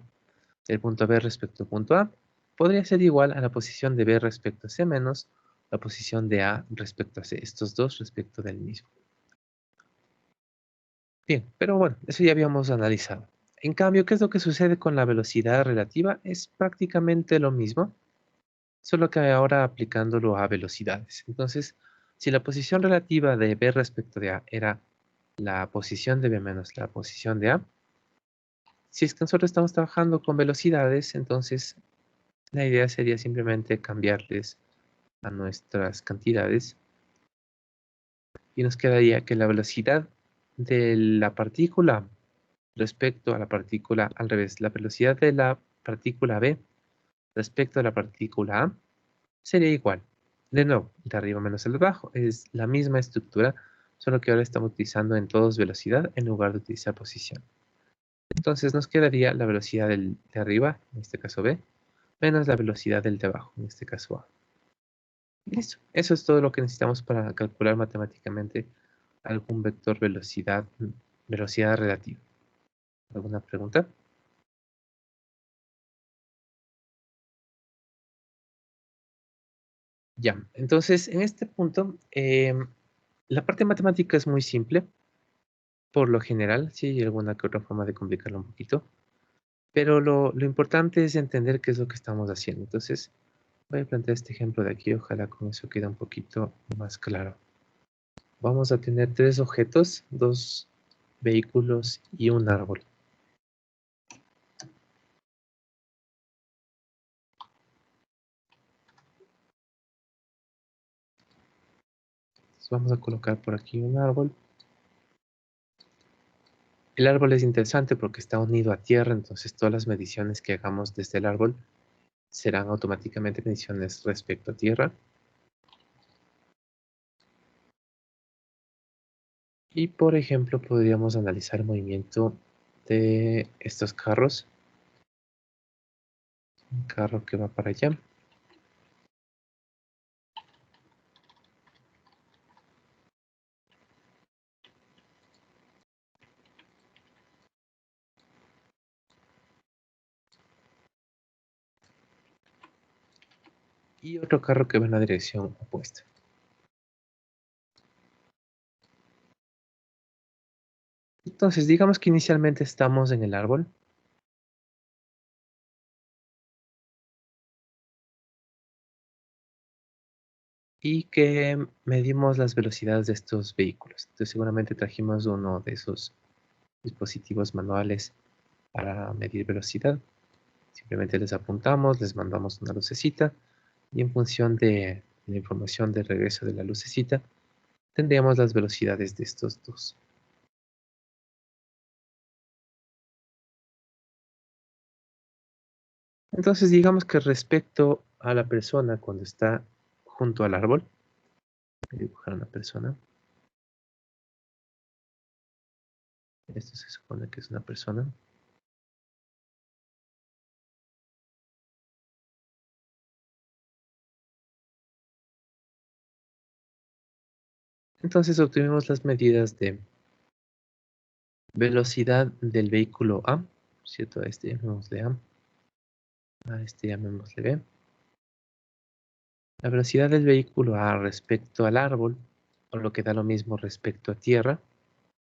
del punto B respecto al punto A podría ser igual a la posición de B respecto a C menos la posición de A respecto a C, estos dos respecto del mismo. Bien, pero bueno, eso ya habíamos analizado. En cambio, ¿qué es lo que sucede con la velocidad relativa? Es prácticamente lo mismo, solo que ahora aplicándolo a velocidades. Entonces, si la posición relativa de B respecto de A era la posición de B menos la posición de A, si es que nosotros estamos trabajando con velocidades, entonces la idea sería simplemente cambiarles a nuestras cantidades y nos quedaría que la velocidad de la partícula respecto a la partícula al revés, la velocidad de la partícula B respecto a la partícula A sería igual. De nuevo, de arriba menos el de abajo, es la misma estructura, solo que ahora estamos utilizando en todos velocidad en lugar de utilizar posición. Entonces nos quedaría la velocidad del de arriba, en este caso B, menos la velocidad del de abajo, en este caso A. Listo. Eso es todo lo que necesitamos para calcular matemáticamente algún vector velocidad relativa. ¿Alguna pregunta? Ya. Entonces, en este punto, la parte matemática es muy simple, por lo general. Sí hay alguna que otra forma de complicarlo un poquito, pero lo importante es entender qué es lo que estamos haciendo. Entonces, voy a plantear este ejemplo de aquí. Ojalá con eso quede un poquito más claro. Vamos a tener tres objetos, dos vehículos y un árbol. Entonces, vamos a colocar por aquí un árbol. El árbol es interesante porque está unido a tierra, entonces todas las mediciones que hagamos desde el árbol serán automáticamente mediciones respecto a tierra. Y por ejemplo, podríamos analizar el movimiento de estos carros. Un carro que va para allá. Y otro carro que va en la dirección opuesta. Entonces, digamos que inicialmente estamos en el árbol. Y que medimos las velocidades de estos vehículos. Entonces, seguramente trajimos uno de esos dispositivos manuales para medir velocidad. Simplemente les apuntamos, les mandamos una lucecita y en función de la información de regreso de la lucecita, tendríamos las velocidades de estos dos. Entonces, digamos que respecto a la persona cuando está junto al árbol, voy a dibujar una persona. Esto se supone que es una persona. Entonces obtuvimos las medidas de velocidad del vehículo A, ¿cierto? A este llamémosle A, a este llamémosle B. La velocidad del vehículo A respecto al árbol, o lo que da lo mismo respecto a tierra,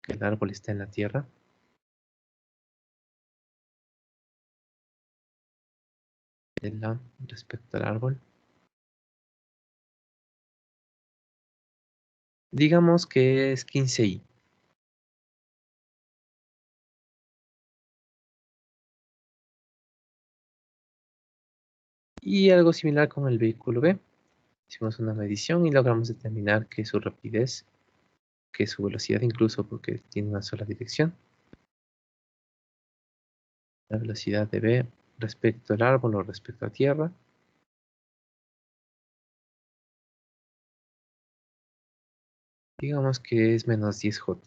que el árbol está en la tierra. El A respecto al árbol. Digamos que es 15i. Y algo similar con el vehículo B. Hicimos una medición y logramos determinar que su rapidez, que su velocidad incluso porque tiene una sola dirección, la velocidad de B respecto al árbol o respecto a tierra, digamos que es menos 10j.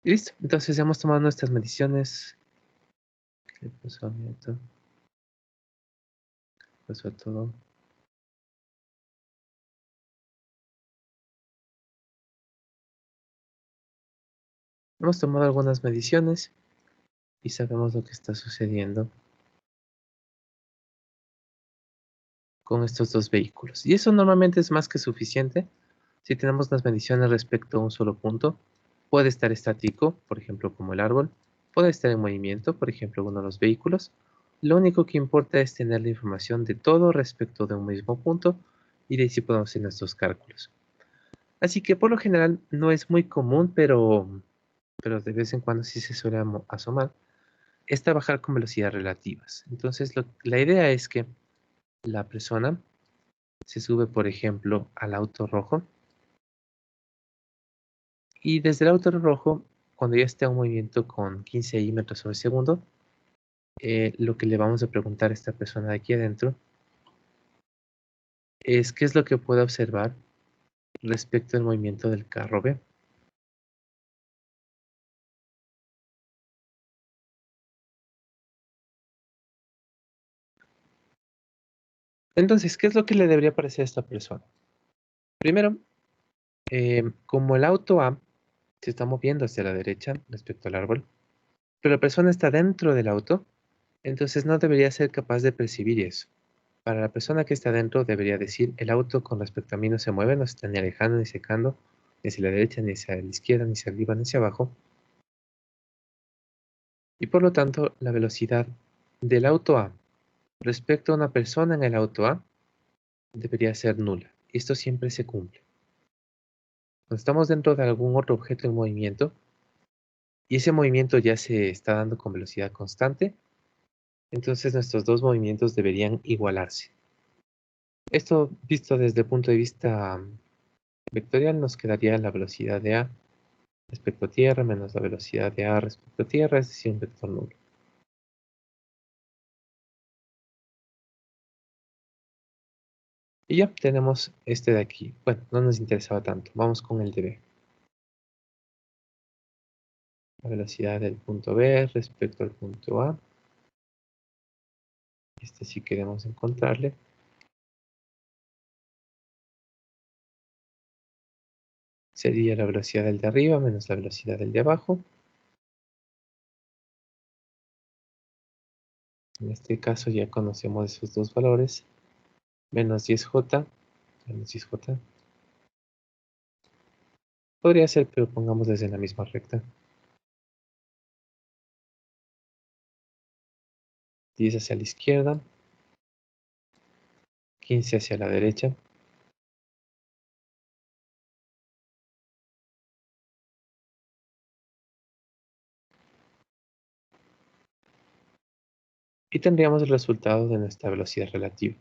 Y listo, entonces ya hemos tomado nuestras mediciones. ¿Qué pasó, amiguito? ¿Qué pasó a todo? Hemos tomado algunas mediciones y sabemos lo que está sucediendo con estos dos vehículos. Y eso normalmente es más que suficiente. Si tenemos las mediciones respecto a un solo punto, puede estar estático, por ejemplo, como el árbol, puede estar en movimiento, por ejemplo, uno de los vehículos. Lo único que importa es tener la información de todo respecto de un mismo punto y de ahí sí podemos hacer nuestros cálculos. Así que por lo general no es muy común, pero de vez en cuando sí se suele asomar, es trabajar con velocidades relativas. Entonces la idea es que la persona se sube, por ejemplo, al auto rojo y desde el auto rojo, cuando ya esté en un movimiento con 15 metros sobre segundo, lo que le vamos a preguntar a esta persona de aquí adentro es qué es lo que puede observar respecto al movimiento del carro B. Entonces, ¿qué es lo que le debería parecer a esta persona? Primero, como el auto A se está moviendo hacia la derecha respecto al árbol, pero la persona está dentro del auto, entonces no debería ser capaz de percibir eso. Para la persona que está dentro debería decir, el auto con respecto a mí no se mueve, no se está ni alejando ni secando, ni hacia la derecha, ni hacia la izquierda, ni hacia arriba, ni hacia abajo. Y por lo tanto, la velocidad del auto A respecto a una persona en el auto A debería ser nula. Esto siempre se cumple. Cuando estamos dentro de algún otro objeto en movimiento, y ese movimiento ya se está dando con velocidad constante, entonces nuestros dos movimientos deberían igualarse. Esto visto desde el punto de vista vectorial nos quedaría la velocidad de A respecto a tierra menos la velocidad de A respecto a tierra, es decir, un vector nulo. Y ya tenemos este de aquí. Bueno, no nos interesaba tanto. Vamos con el de B. la velocidad del punto B respecto al punto A. Este sí queremos encontrarle. Sería la velocidad del de arriba menos la velocidad del de abajo. En este caso ya conocemos esos dos valores. Menos 10J. Menos 10J. Podría ser, pero pongamos desde la misma recta. 10 hacia la izquierda. 15 hacia la derecha. Y tendríamos el resultado de nuestra velocidad relativa.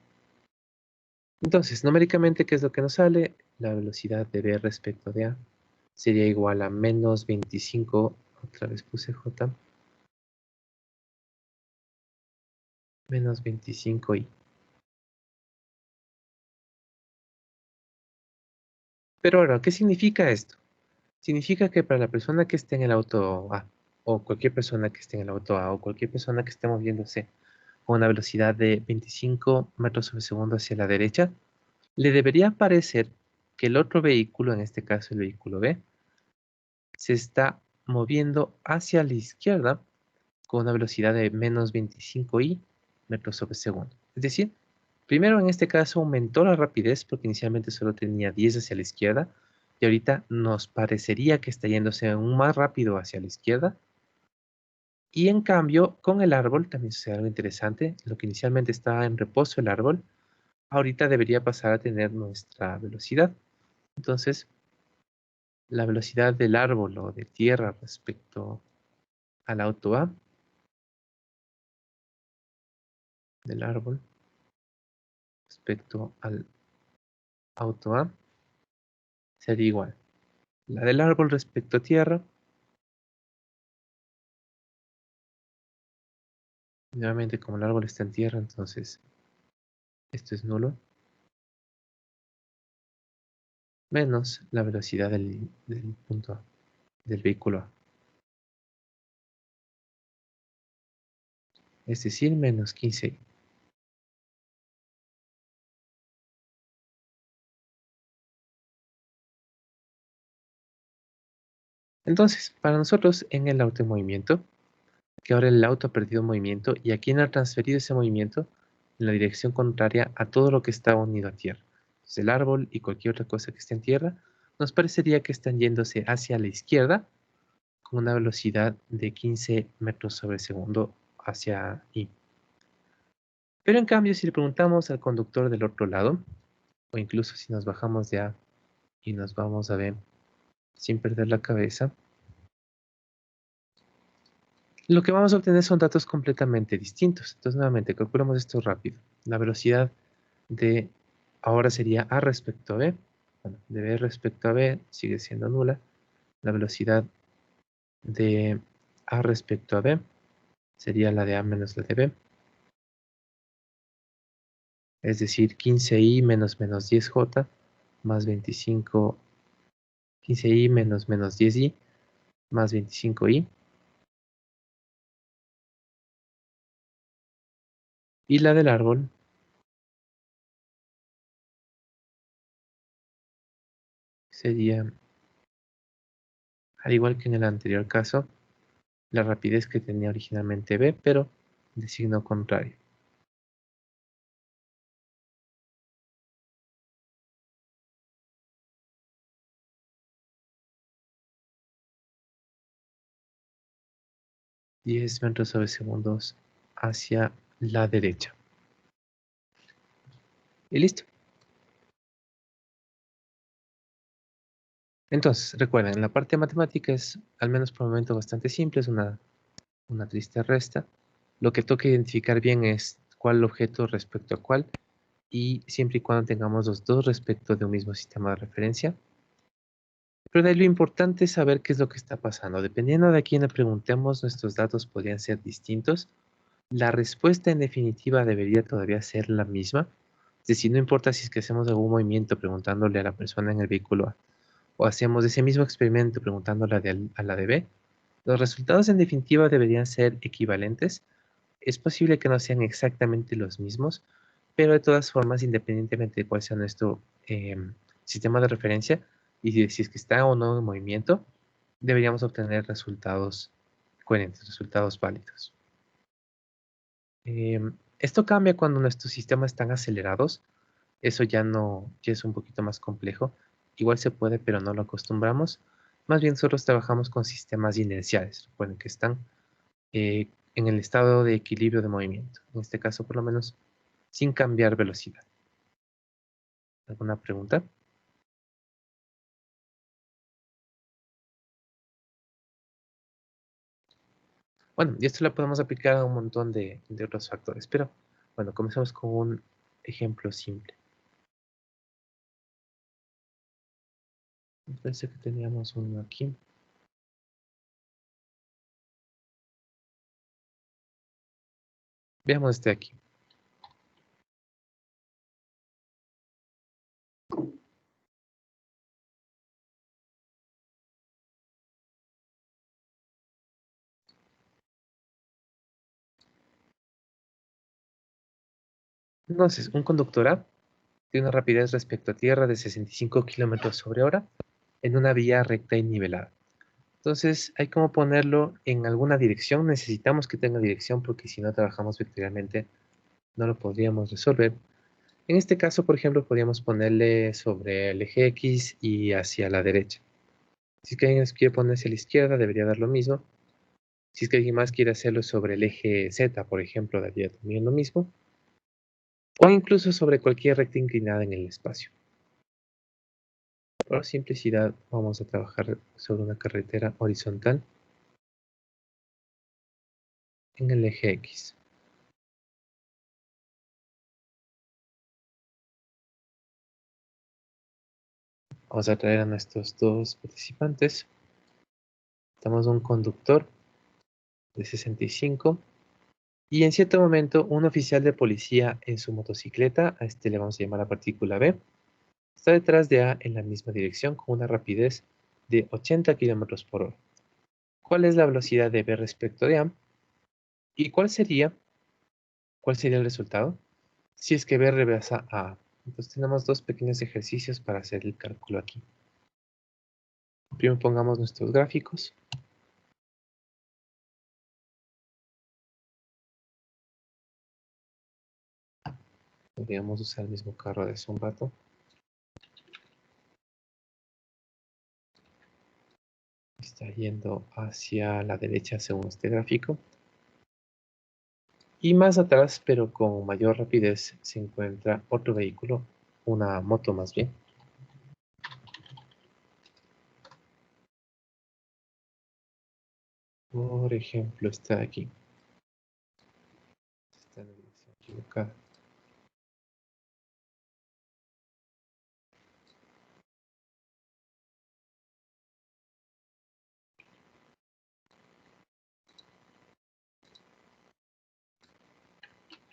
Entonces, numéricamente, ¿qué es lo que nos sale? La velocidad de B respecto de A sería igual a menos 25, otra vez puse J, menos 25i. Pero ahora, ¿qué significa esto? Significa que para la persona que esté en el auto A, o cualquier persona que esté en el auto A, o cualquier persona que esté moviéndose con una velocidad de 25 metros sobre segundo hacia la derecha, le debería parecer que el otro vehículo, en este caso el vehículo B, se está moviendo hacia la izquierda con una velocidad de menos 25i metros sobre segundo. Es decir, primero en este caso aumentó la rapidez porque inicialmente solo tenía 10 hacia la izquierda y ahorita nos parecería que está yéndose aún más rápido hacia la izquierda. Y en cambio, con el árbol también sucede algo interesante. Lo que inicialmente estaba en reposo el árbol, ahorita debería pasar a tener nuestra velocidad. Entonces, la velocidad del árbol o de tierra respecto al auto A, del árbol respecto al auto A, sería igual. La del árbol respecto a tierra, nuevamente como el árbol está en tierra, entonces esto es nulo, menos la velocidad del punto A, del vehículo A. Es decir, menos 15i. Entonces, para nosotros en el auto en movimiento, que ahora el auto ha perdido movimiento y a quién ha transferido ese movimiento en la dirección contraria a todo lo que está unido a tierra. Entonces, el árbol y cualquier otra cosa que esté en tierra, nos parecería que están yéndose hacia la izquierda con una velocidad de 15 metros sobre segundo hacia I. Pero en cambio, si le preguntamos al conductor del otro lado, o incluso si nos bajamos de A y nos vamos a B sin perder la cabeza, lo que vamos a obtener son datos completamente distintos. Entonces, nuevamente, calculamos esto rápido. La velocidad de ahora sería A respecto a B. Bueno, de B respecto a B sigue siendo nula. La velocidad de A respecto a B sería la de A menos la de B. Es decir, 15i menos menos 10j más 25, 15i menos menos 10i más 25i. Y la del árbol sería, al igual que en el anterior caso, la rapidez que tenía originalmente b, pero de signo contrario. $10 metros sobre segundos hacia la derecha. Y listo. Entonces, recuerden, la parte matemática es, al menos por el momento, bastante simple, es una triste resta. Lo que toca identificar bien es cuál objeto respecto a cuál, y siempre y cuando tengamos los dos respecto de un mismo sistema de referencia. Pero de ahí lo importante es saber qué es lo que está pasando. Dependiendo de a quién le preguntemos, nuestros datos podrían ser distintos. La respuesta en definitiva debería todavía ser la misma. Es decir, no importa si es que hacemos algún movimiento preguntándole a la persona en el vehículo A, o hacemos ese mismo experimento preguntándole a la de B, Los resultados en definitiva deberían ser equivalentes. Es posible que no sean exactamente los mismos, pero de todas formas, independientemente de cuál sea nuestro sistema de referencia y si es que está o no en movimiento, deberíamos obtener resultados coherentes, resultados válidos. Esto cambia cuando nuestros sistemas están acelerados. Eso ya es un poquito más complejo. Igual se puede, pero no lo acostumbramos. Más bien nosotros trabajamos con sistemas inerciales, recuerden que están en el estado de equilibrio de movimiento. En este caso, por lo menos, sin cambiar velocidad. ¿Alguna pregunta? Bueno, y esto lo podemos aplicar a un montón de otros factores, pero bueno, comencemos con un ejemplo simple. Parece que teníamos uno aquí. Veamos este aquí. Entonces, un conductor A tiene una rapidez respecto a tierra de 65 kilómetros sobre hora en una vía recta y nivelada. Entonces, hay como ponerlo en alguna dirección. Necesitamos que tenga dirección porque si no trabajamos vectorialmente no lo podríamos resolver. En este caso, por ejemplo, podríamos ponerle sobre el eje X y hacia la derecha. Si es que alguien quiere ponerse a la izquierda, debería dar lo mismo. Si es que alguien más quiere hacerlo sobre el eje Z, por ejemplo, daría también lo mismo. O incluso sobre cualquier recta inclinada en el espacio. Por simplicidad, vamos a trabajar sobre una carretera horizontal en el eje X. Vamos a traer a nuestros dos participantes. Tenemos un conductor de 65 y en cierto momento un oficial de policía en su motocicleta, a este le vamos a llamar la partícula B, está detrás de A en la misma dirección con una rapidez de 80 kilómetros por hora. ¿Cuál es la velocidad de B respecto de A? ¿Y cuál sería el resultado? Si es que B rebasa a A. Entonces tenemos dos pequeños ejercicios para hacer el cálculo aquí. Primero pongamos nuestros gráficos. Podríamos usar el mismo carro de hace un rato. Está yendo hacia la derecha según este gráfico. Y más atrás, pero con mayor rapidez, se encuentra otro vehículo, una moto más bien. Por ejemplo, está aquí. Está en la dirección equivocada.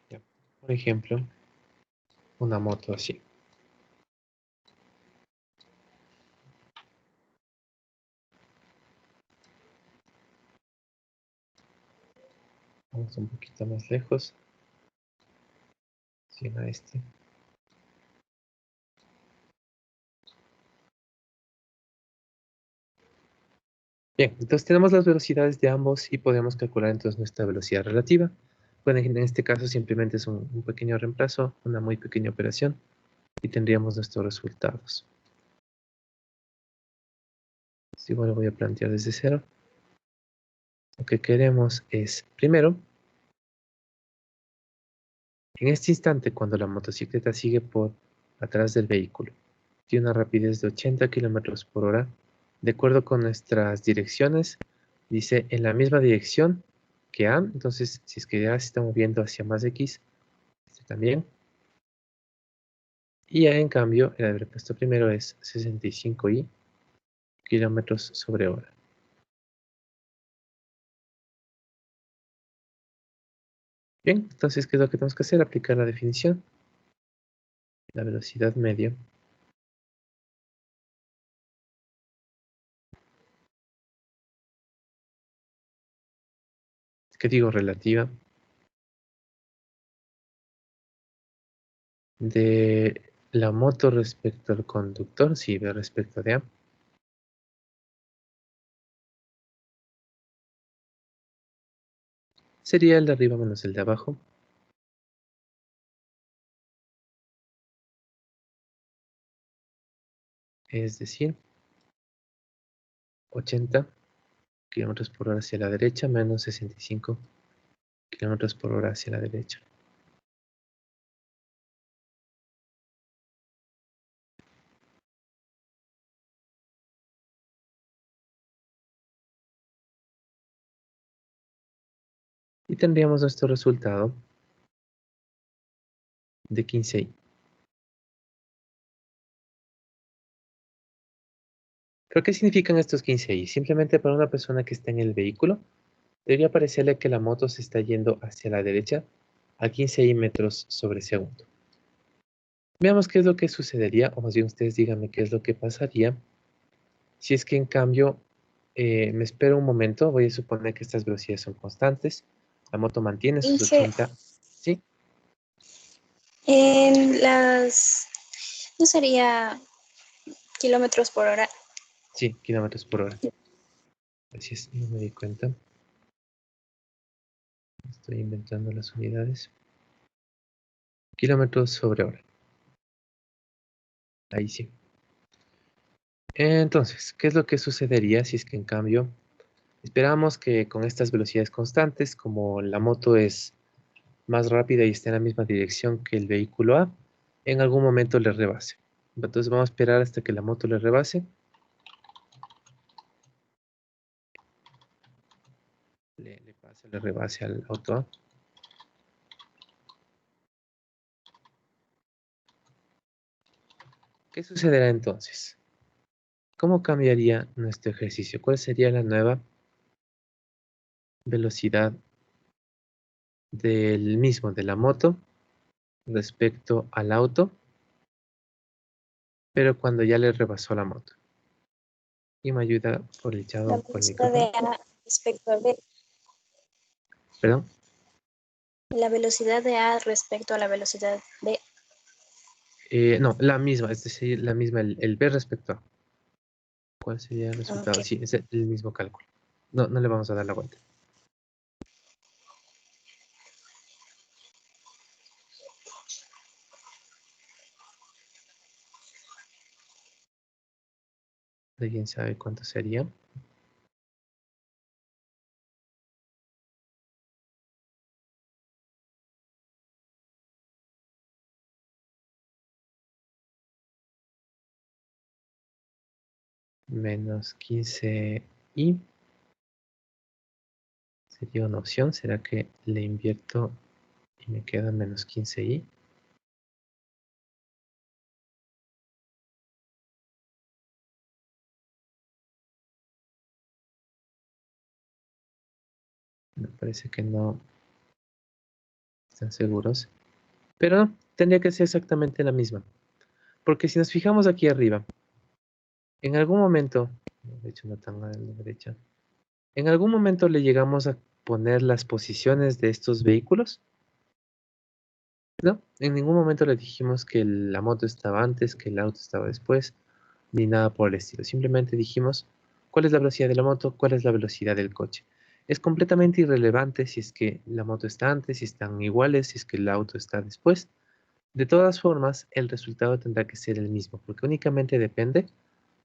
Ya. Por ejemplo, una moto así. Vamos un poquito más lejos. A este. Bien, entonces tenemos las velocidades de ambos y podemos calcular entonces nuestra velocidad relativa. Bueno, en este caso simplemente es un pequeño reemplazo, una muy pequeña operación y tendríamos nuestros resultados. Entonces, igual lo voy a plantear desde cero. Lo que queremos es, primero, en este instante, cuando la motocicleta sigue por atrás del vehículo, tiene una rapidez de 80 kilómetros por hora, de acuerdo con nuestras direcciones, dice en la misma dirección que A, entonces si es que ya se está moviendo hacia más X, este también. Y A en cambio, el haber puesto primero es 65i kilómetros sobre hora. Bien, entonces, ¿qué es lo que tenemos que hacer? Aplicar la definición. La velocidad media ¿qué digo? Relativa de la moto respecto al conductor, sí, respecto de A, sería el de arriba menos el de abajo. Es decir, 80 kilómetros por hora hacia la derecha menos 65 kilómetros por hora hacia la derecha. Y tendríamos nuestro resultado de 15i. ¿Pero qué significan estos 15i? Simplemente para una persona que está en el vehículo, debería parecerle que la moto se está yendo hacia la derecha a 15i metros sobre segundo. Veamos qué es lo que sucedería, o más bien ustedes díganme qué es lo que pasaría si es que en cambio me espero un momento, voy a suponer que estas velocidades son constantes, la moto mantiene sus Inge, 80, ¿sí? en las, ¿no sería kilómetros por hora? Sí, kilómetros por hora. Así es, no me di cuenta. Estoy inventando las unidades. Kilómetros sobre hora. Ahí sí. Entonces, ¿qué es lo que sucedería si es que en cambio esperamos que con estas velocidades constantes, como la moto es más rápida y está en la misma dirección que el vehículo A, en algún momento le rebase? Entonces vamos a esperar hasta que la moto le rebase. Le rebase al auto A. ¿Qué sucederá entonces? ¿Cómo cambiaría nuestro ejercicio? ¿Cuál sería la nueva velocidad del mismo, de la moto, respecto al auto, pero cuando ya le rebasó la moto? Y me ayuda por el La chat con el velocidad de micrófono. A respecto a B. Perdón. La velocidad de A respecto a la velocidad B. No, la misma, es decir, la misma, el B respecto a. ¿Cuál sería el resultado? Ok. Sí, es el mismo cálculo. No, no le vamos a dar la vuelta. ¿Alguien sabe cuánto sería? Menos 15i. Sería una opción. ¿Será que le invierto y me queda menos 15i? Me parece que no están seguros. Pero no, tendría que ser exactamente la misma. Porque si nos fijamos aquí arriba, en algún momento, de hecho no tan a la derecha, en algún momento le llegamos a poner las posiciones de estos vehículos. No, en ningún momento le dijimos que la moto estaba antes, que el auto estaba después, ni nada por el estilo. Simplemente dijimos cuál es la velocidad de la moto, cuál es la velocidad del coche. Es completamente irrelevante si es que la moto está antes, si están iguales, si es que el auto está después. De todas formas, el resultado tendrá que ser el mismo, porque únicamente depende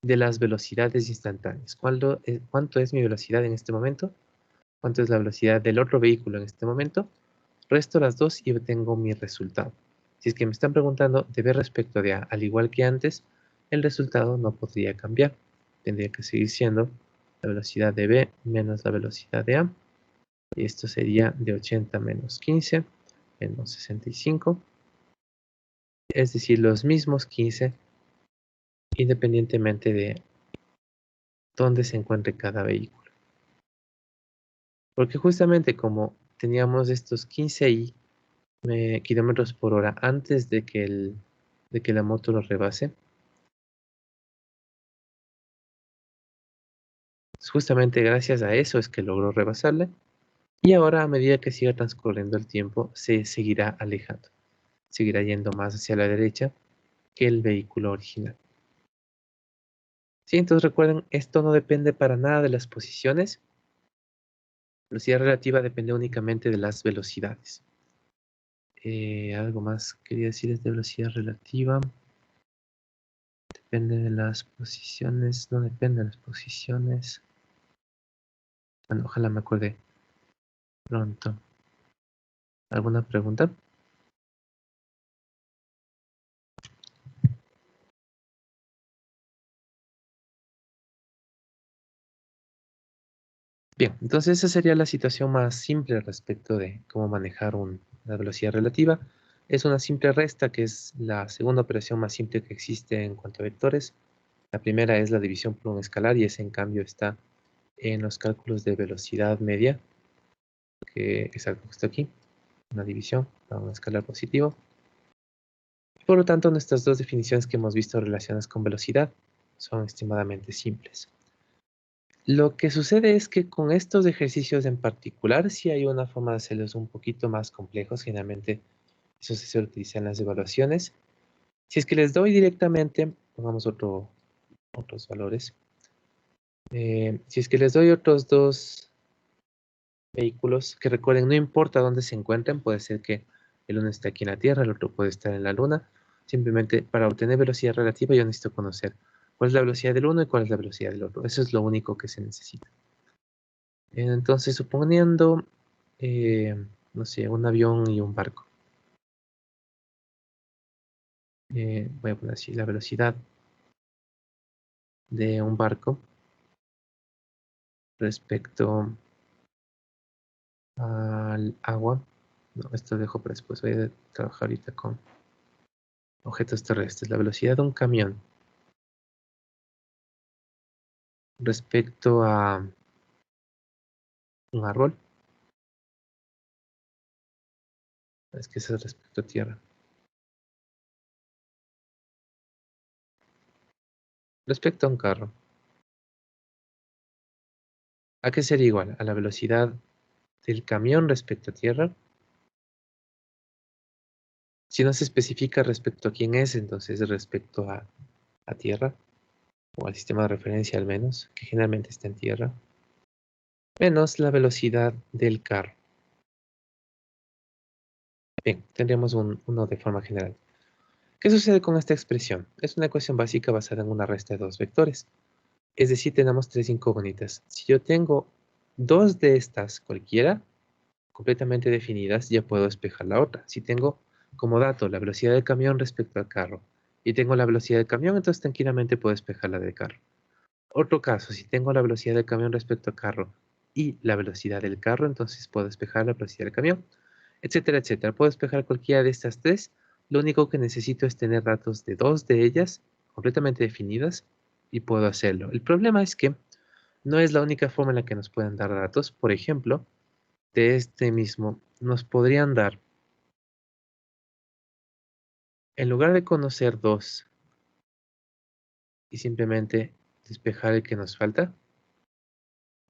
de las velocidades instantáneas. ¿Cuánto es mi velocidad en este momento? ¿Cuánto es la velocidad del otro vehículo en este momento? Resto las dos y obtengo mi resultado. Si es que me están preguntando de B respecto de A, al igual que antes, el resultado no podría cambiar. Tendría que seguir siendo la velocidad de B menos la velocidad de A. Y esto sería de 80 menos 15 menos 65. Es decir, los mismos 15 independientemente de dónde se encuentre cada vehículo. Porque justamente como teníamos estos 15i kilómetros por hora antes de que la moto lo rebase, justamente gracias a eso es que logró rebasarle. Y ahora, a medida que siga transcurriendo el tiempo, se seguirá alejando. Seguirá yendo más hacia la derecha que el vehículo original. Sí, entonces recuerden, esto no depende para nada de las posiciones. Velocidad relativa depende únicamente de las velocidades. Algo más quería decirles de velocidad relativa. Depende de las posiciones, no depende de las posiciones. Bueno, ojalá me acuerde pronto. ¿Alguna pregunta? Bien, entonces esa sería la situación más simple respecto de cómo manejar la velocidad relativa. Es una simple resta, que es la segunda operación más simple que existe en cuanto a vectores. La primera es la división por un escalar y ese en cambio está en los cálculos de velocidad media, que es algo que está aquí, una división para un escalar positivo. Por lo tanto, nuestras dos definiciones que hemos visto relacionadas con velocidad son extremadamente simples. Lo que sucede es que con estos ejercicios en particular, sí hay una forma de hacerlos un poquito más complejos. Generalmente eso se suele utilizar en las evaluaciones. Si es que les doy directamente, pongamos otros valores. Si es que les doy otros dos vehículos, que recuerden, no importa dónde se encuentren, puede ser que el uno esté aquí en la Tierra, el otro puede estar en la Luna. Simplemente para obtener velocidad relativa yo necesito conocer cuál es la velocidad del uno y cuál es la velocidad del otro. Eso es lo único que se necesita. Entonces, suponiendo, no sé, un avión y un barco. Voy a poner así la velocidad de un barco respecto al agua. No, esto lo dejo para después. Voy a trabajar ahorita con objetos terrestres. La velocidad de un camión respecto a un árbol. Es que eso es respecto a tierra. Respecto a un carro. ¿A qué sería igual? A la velocidad del camión respecto a tierra. Si no se especifica respecto a quién es, entonces respecto a tierra, o al sistema de referencia al menos, que generalmente está en tierra, menos la velocidad del carro. Bien, tendríamos uno de forma general. ¿Qué sucede con esta expresión? Es una ecuación básica basada en una resta de dos vectores. Es decir, tenemos tres incógnitas. Si yo tengo dos de estas cualquiera, completamente definidas, ya puedo despejar la otra. Si tengo como dato la velocidad del camión respecto al carro, y tengo la velocidad del camión, entonces tranquilamente puedo despejar la del carro. Otro caso, si tengo la velocidad del camión respecto al carro y la velocidad del carro, entonces puedo despejar la velocidad del camión, etcétera, etcétera. Puedo despejar cualquiera de estas tres. Lo único que necesito es tener datos de dos de ellas completamente definidas y puedo hacerlo. El problema es que no es la única forma en la que nos pueden dar datos. Por ejemplo, de este mismo, nos podrían dar, en lugar de conocer dos y simplemente despejar el que nos falta,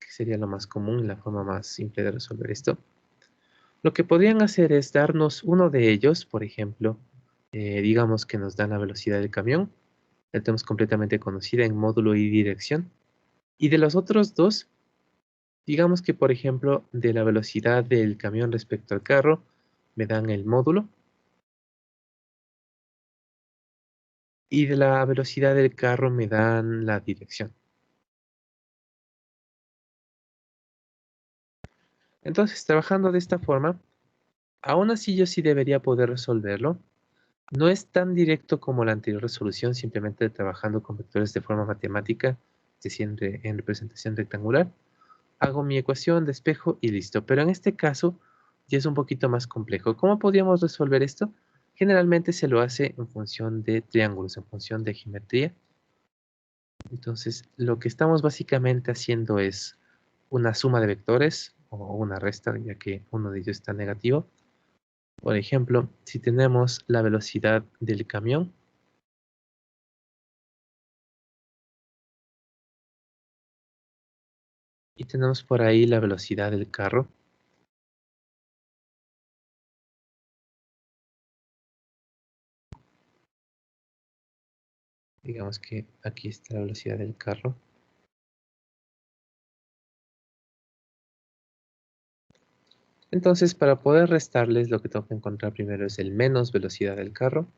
que sería lo más común y la forma más simple de resolver esto, lo que podrían hacer es darnos uno de ellos. Por ejemplo, digamos que nos dan la velocidad del camión, la tenemos completamente conocida en módulo y dirección, y de los otros dos, digamos que por ejemplo de la velocidad del camión respecto al carro, me dan el módulo, y de la velocidad del carro me dan la dirección. Entonces, trabajando de esta forma, aún así yo sí debería poder resolverlo. No es tan directo como la anterior resolución, simplemente trabajando con vectores de forma matemática, es decir, en representación rectangular. Hago mi ecuación, despejo y listo. Pero en este caso ya es un poquito más complejo. ¿Cómo podríamos resolver esto? Generalmente se lo hace en función de triángulos, en función de geometría. Entonces, lo que estamos básicamente haciendo es una suma de vectores o una resta, ya que uno de ellos está negativo. Por ejemplo, si tenemos la velocidad del camión y tenemos por ahí la velocidad del carro, Digamos que aquí está la velocidad del carro. Entonces, para poder restarles, lo que tengo que encontrar primero es el menos velocidad del carro.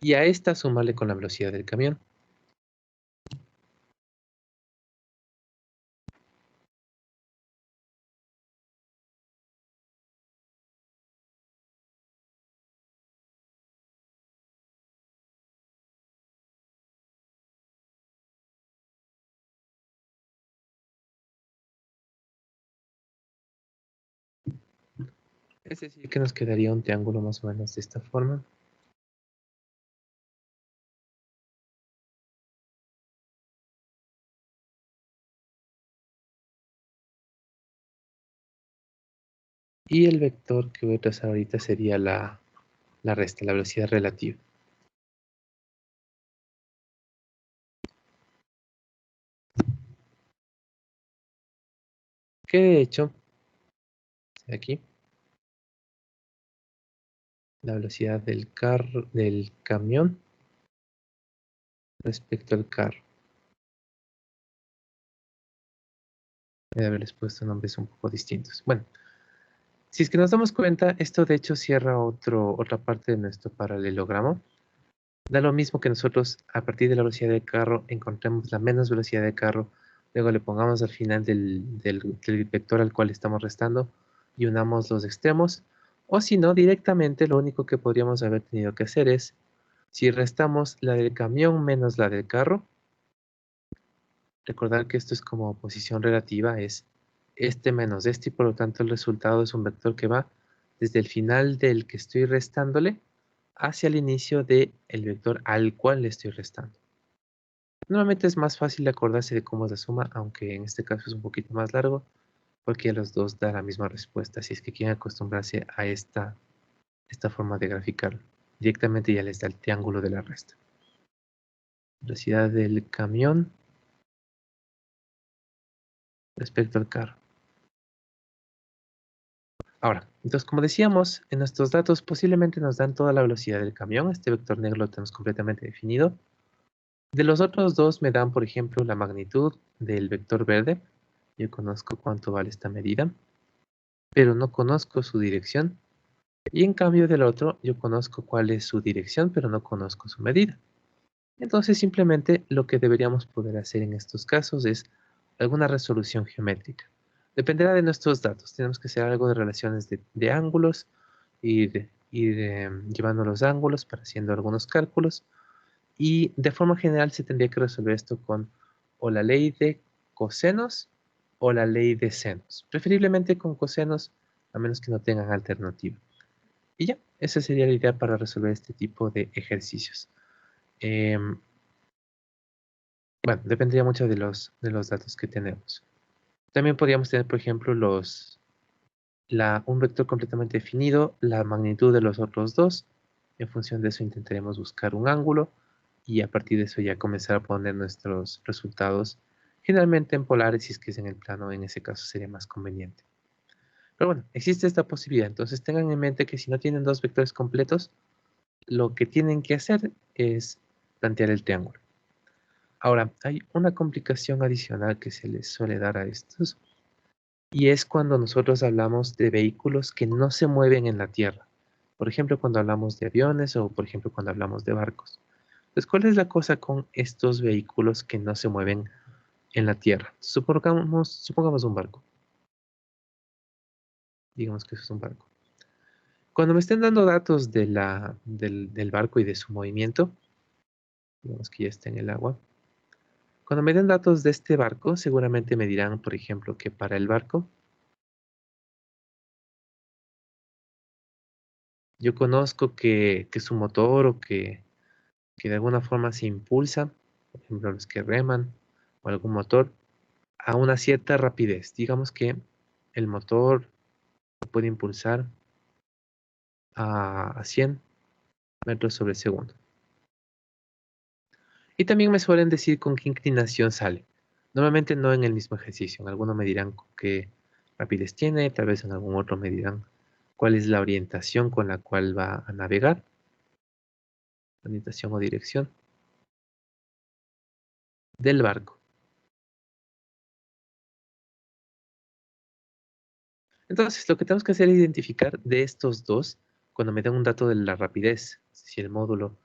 Y a esta sumarle con la velocidad del camión. Es decir, que nos quedaría un triángulo más o menos de esta forma. Y el vector que voy a trazar ahorita sería la resta, la velocidad relativa. Que de hecho, aquí, la velocidad del camión respecto al carro. Debe haberles puesto nombres un poco distintos. Bueno, si es que nos damos cuenta, esto de hecho cierra otra parte de nuestro paralelogramo. Da lo mismo que nosotros a partir de la velocidad del carro encontremos la menos velocidad del carro, luego le pongamos al final del vector al cual estamos restando y unamos los extremos, o si no, directamente lo único que podríamos haber tenido que hacer es, si restamos la del camión menos la del carro, recordar que esto es como posición relativa, es este menos este y por lo tanto el resultado es un vector que va desde el final del que estoy restándole hacia el inicio del vector al cual le estoy restando. Normalmente es más fácil acordarse de cómo es la suma, aunque en este caso es un poquito más largo, porque a los dos da la misma respuesta. Si es que quieren acostumbrarse a esta forma de graficar, directamente ya les da el triángulo de la resta. Velocidad del camión respecto al carro. Ahora, entonces como decíamos, en nuestros datos posiblemente nos dan toda la velocidad del camión. Este vector negro lo tenemos completamente definido. De los otros dos me dan, por ejemplo, la magnitud del vector verde. Yo conozco cuánto vale esta medida, pero no conozco su dirección. Y en cambio del otro, yo conozco cuál es su dirección, pero no conozco su medida. Entonces simplemente lo que deberíamos poder hacer en estos casos es alguna resolución geométrica. Dependerá de nuestros datos. Tenemos que hacer algo de relaciones de ángulos y llevando los ángulos para haciendo algunos cálculos. Y de forma general se tendría que resolver esto con o la ley de cosenos o la ley de senos. Preferiblemente con cosenos, a menos que no tengan alternativa. Y ya, esa sería la idea para resolver este tipo de ejercicios. Em, bueno, dependería mucho de los datos que tenemos. También podríamos tener, por ejemplo, un vector completamente definido, la magnitud de los otros dos. En función de eso intentaremos buscar un ángulo y a partir de eso ya comenzar a poner nuestros resultados, generalmente en polares, si es que es en el plano, en ese caso sería más conveniente. Pero bueno, existe esta posibilidad, entonces tengan en mente que si no tienen dos vectores completos, lo que tienen que hacer es plantear el triángulo. Ahora, hay una complicación adicional que se les suele dar a estos, y es cuando nosotros hablamos de vehículos que no se mueven en la tierra. Por ejemplo, cuando hablamos de aviones o por ejemplo cuando hablamos de barcos. Entonces, ¿cuál es la cosa con estos vehículos que no se mueven en la tierra? Supongamos un barco. Digamos que eso es un barco. Cuando me estén dando datos del barco y de su movimiento, digamos que ya está en el agua. Cuando me den datos de este barco, seguramente me dirán, por ejemplo, que para el barco yo conozco que su motor o que de alguna forma se impulsa, por ejemplo, los que reman o algún motor, a una cierta rapidez. Digamos que el motor puede impulsar a 100 metros sobre segundo. Y también me suelen decir con qué inclinación sale. Normalmente no en el mismo ejercicio. En algunos me dirán que rapidez tiene, tal vez en algún otro me dirán cuál es la orientación con la cual va a navegar, orientación o dirección del barco. Entonces, lo que tenemos que hacer es identificar de estos dos, cuando me den un dato de la rapidez, es decir, el módulo,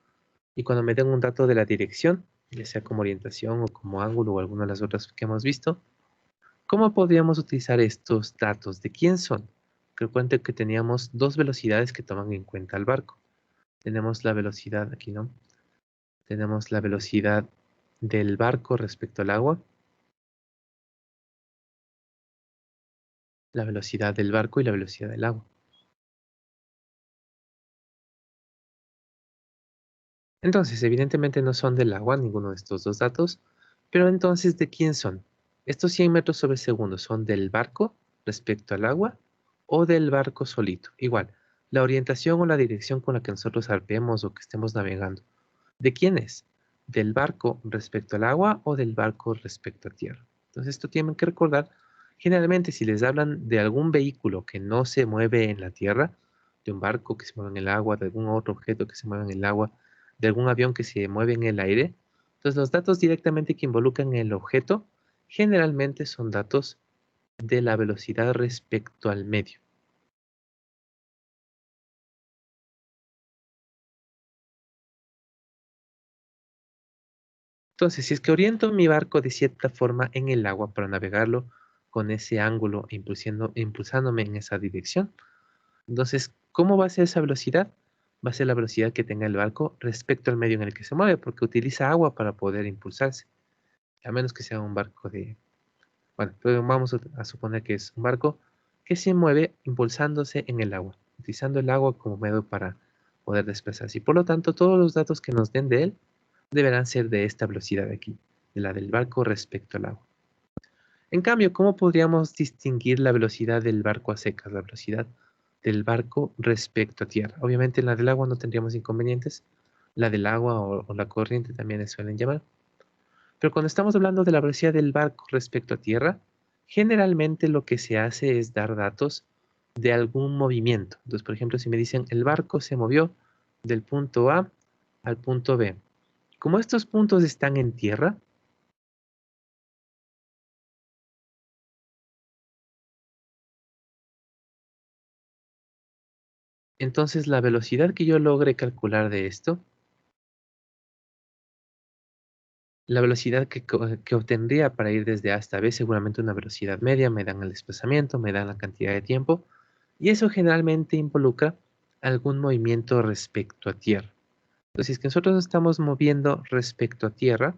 y cuando me den un dato de la dirección, ya sea como orientación o como ángulo o alguna de las otras que hemos visto, ¿cómo podríamos utilizar estos datos? ¿De quién son? Recuerden que teníamos dos velocidades que toman en cuenta el barco. Tenemos la velocidad, aquí no, tenemos la velocidad del barco respecto al agua, la velocidad del barco y la velocidad del agua. Entonces, evidentemente no son del agua ninguno de estos dos datos, pero entonces, ¿de quién son? Estos 100 metros sobre segundo son del barco respecto al agua o del barco solito. Igual, la orientación o la dirección con la que nosotros zarpemos o que estemos navegando. ¿De quién es? ¿Del barco respecto al agua o del barco respecto a tierra? Entonces, esto tienen que recordar. Generalmente, si les hablan de algún vehículo que no se mueve en la tierra, de un barco que se mueve en el agua, de algún otro objeto que se mueve en el agua, de algún avión que se mueve en el aire, entonces los datos directamente que involucran el objeto generalmente son datos de la velocidad respecto al medio. Entonces, si es que oriento mi barco de cierta forma en el agua para navegarlo con ese ángulo, impulsándome en esa dirección, entonces, ¿cómo va a ser esa velocidad? Va a ser la velocidad que tenga el barco respecto al medio en el que se mueve, porque utiliza agua para poder impulsarse, a menos que sea un barco de... Bueno, pero vamos a suponer que es un barco que se mueve impulsándose en el agua, utilizando el agua como medio para poder desplazarse. Y por lo tanto, todos los datos que nos den de él deberán ser de esta velocidad de aquí, de la del barco respecto al agua. En cambio, ¿cómo podríamos distinguir la velocidad del barco a secas, la velocidad del barco respecto a tierra? Obviamente en la del agua no tendríamos inconvenientes, la del agua o la corriente también le suelen llamar. Pero cuando estamos hablando de la velocidad del barco respecto a tierra, generalmente lo que se hace es dar datos de algún movimiento. Entonces, por ejemplo, si me dicen el barco se movió del punto A al punto B. Como estos puntos están en tierra, entonces la velocidad que yo logre calcular de esto, la velocidad que obtendría para ir desde A hasta B, seguramente una velocidad media, me dan el desplazamiento, me dan la cantidad de tiempo, y eso generalmente involucra algún movimiento respecto a tierra. Entonces, si es que nosotros nos estamos moviendo respecto a tierra,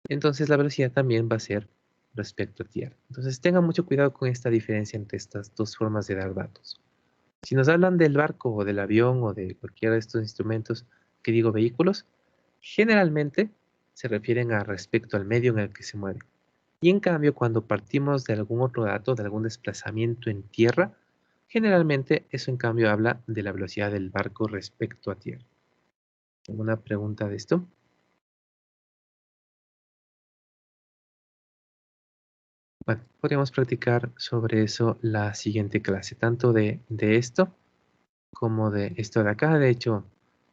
entonces la velocidad también va a ser respecto a tierra. Entonces, tengan mucho cuidado con esta diferencia entre estas dos formas de dar datos. Si nos hablan del barco o del avión o de cualquiera de estos instrumentos que digo vehículos, generalmente se refieren a respecto al medio en el que se mueve. Y en cambio, cuando partimos de algún otro dato, de algún desplazamiento en tierra, generalmente eso en cambio habla de la velocidad del barco respecto a tierra. ¿Alguna pregunta de esto? Bueno, podríamos practicar sobre eso la siguiente clase, tanto de esto como de esto de acá. De hecho,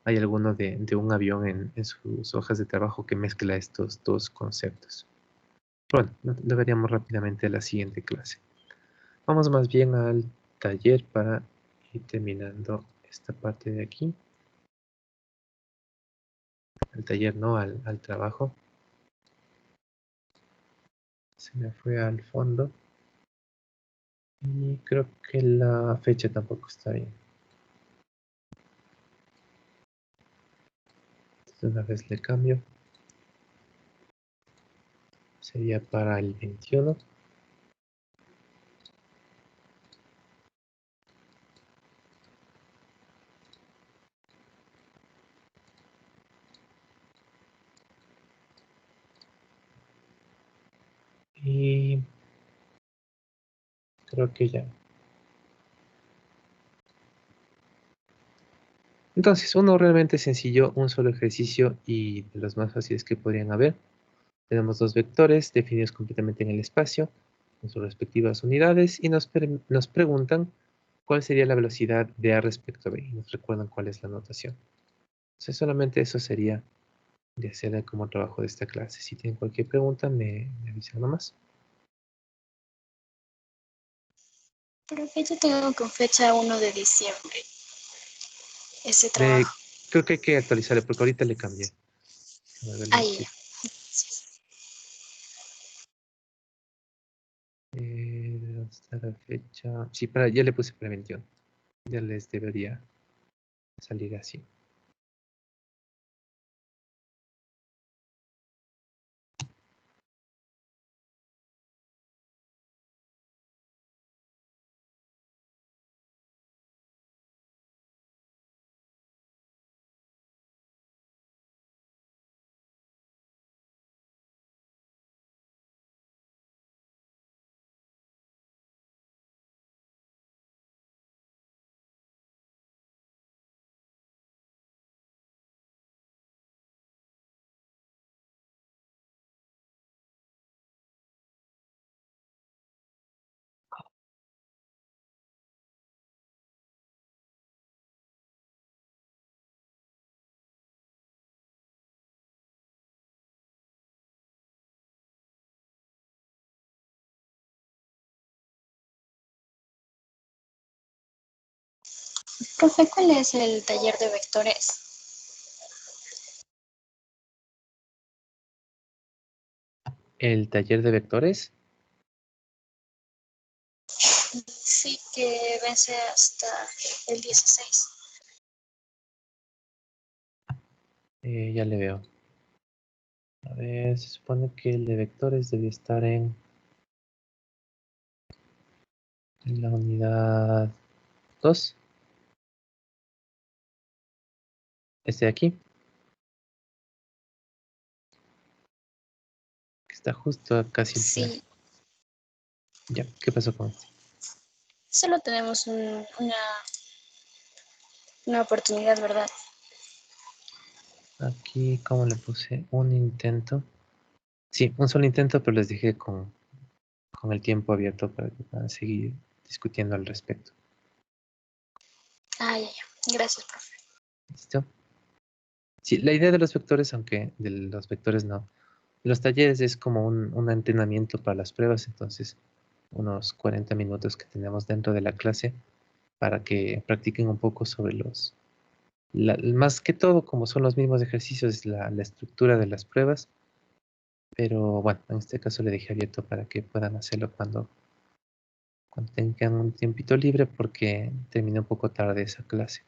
hay alguno de un avión en sus hojas de trabajo que mezcla estos dos conceptos. Bueno, lo veríamos rápidamente en la siguiente clase. Vamos más bien al taller para ir terminando esta parte de aquí. Al taller no, al trabajo. Se me fue al fondo. Y creo que la fecha tampoco está bien. Entonces una vez le cambio. Sería para el 21. Y creo que ya. Entonces, uno realmente sencillo, un solo ejercicio y de los más fáciles que podrían haber. Tenemos dos vectores definidos completamente en el espacio. en sus respectivas unidades y nos preguntan cuál sería la velocidad de A respecto a B. Y nos recuerdan cuál es la notación. Entonces solamente eso sería de hacer como trabajo de esta clase. Si tienen cualquier pregunta, me avisan nomás. Profe, yo tengo con fecha 1 de diciembre ese trabajo. Creo que hay que actualizarle porque ahorita le cambié. Déjame ver el Ahí. archivo. ¿Dónde está la fecha? Sí, ya le puse prevención. Ya les debería salir así. Profe, ¿cuál es el taller de vectores? El taller de vectores. Sí, que vence hasta el 16. Ya le veo. A ver, se supone que el de vectores debe estar en la unidad 2. Este de aquí. Que está justo casi al final. Sí, Ya, ¿qué pasó con este? solo tenemos una oportunidad, ¿verdad? Aquí, ¿cómo le puse? Un intento. Sí, un solo intento, pero les dije con el tiempo abierto para que puedan seguir discutiendo al respecto. Ah, ya. Gracias, profe. ¿Listo? Sí, la idea de los vectores, aunque de los vectores no, los talleres es como un entrenamiento para las pruebas, entonces unos 40 minutos que tenemos dentro de la clase para que practiquen un poco sobre más que todo, como son los mismos ejercicios, la estructura de las pruebas, pero bueno, en este caso le dejé abierto para que puedan hacerlo cuando tengan un tiempito libre porque terminé un poco tarde esa clase.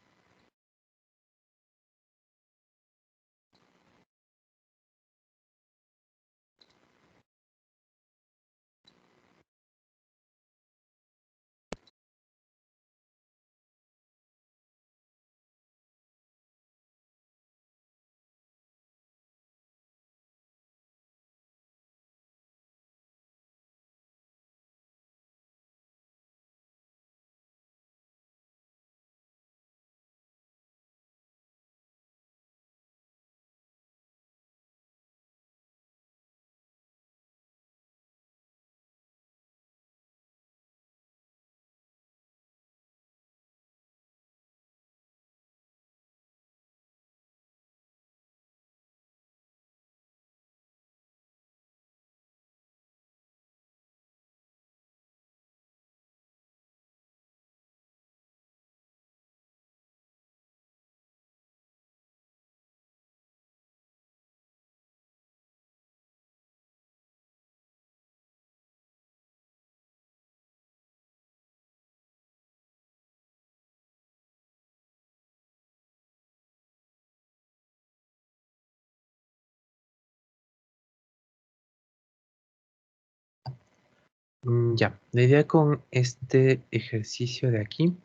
Ya, la idea con este ejercicio de aquí,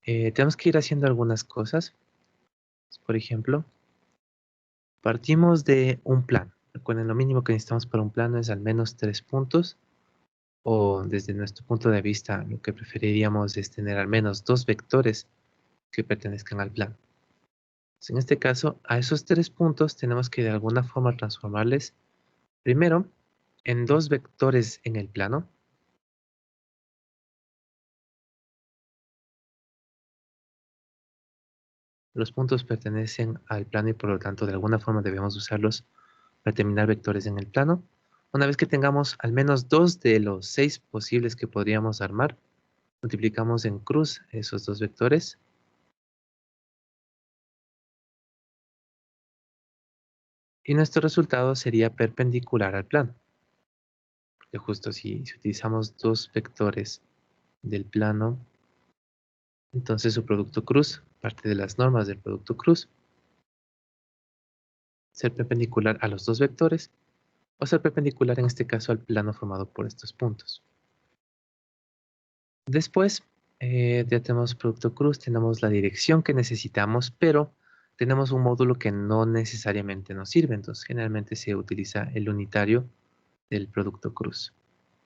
tenemos que ir haciendo algunas cosas. Por ejemplo, partimos de un plano. Recuerden, lo mínimo que necesitamos para un plano es al menos 3 puntos, o desde nuestro punto de vista, lo que preferiríamos es tener al menos 2 vectores que pertenezcan al plano. Entonces, en este caso, a esos 3 puntos tenemos que de alguna forma transformarles primero en 2 vectores en el plano Los puntos pertenecen al plano y por lo tanto de alguna forma debemos usarlos para determinar vectores en el plano. Una vez que tengamos al menos 2 de los 6 posibles que podríamos armar, multiplicamos en cruz esos 2 vectores. Y nuestro resultado sería perpendicular al plano. Porque justo si utilizamos 2 vectores del plano, entonces su producto cruz, parte de las normas del producto cruz, ser perpendicular a los 2 vectores, o ser perpendicular en este caso al plano formado por estos puntos. Después, ya tenemos producto cruz, tenemos la dirección que necesitamos, pero tenemos un módulo que no necesariamente nos sirve, entonces generalmente se utiliza el unitario del producto cruz,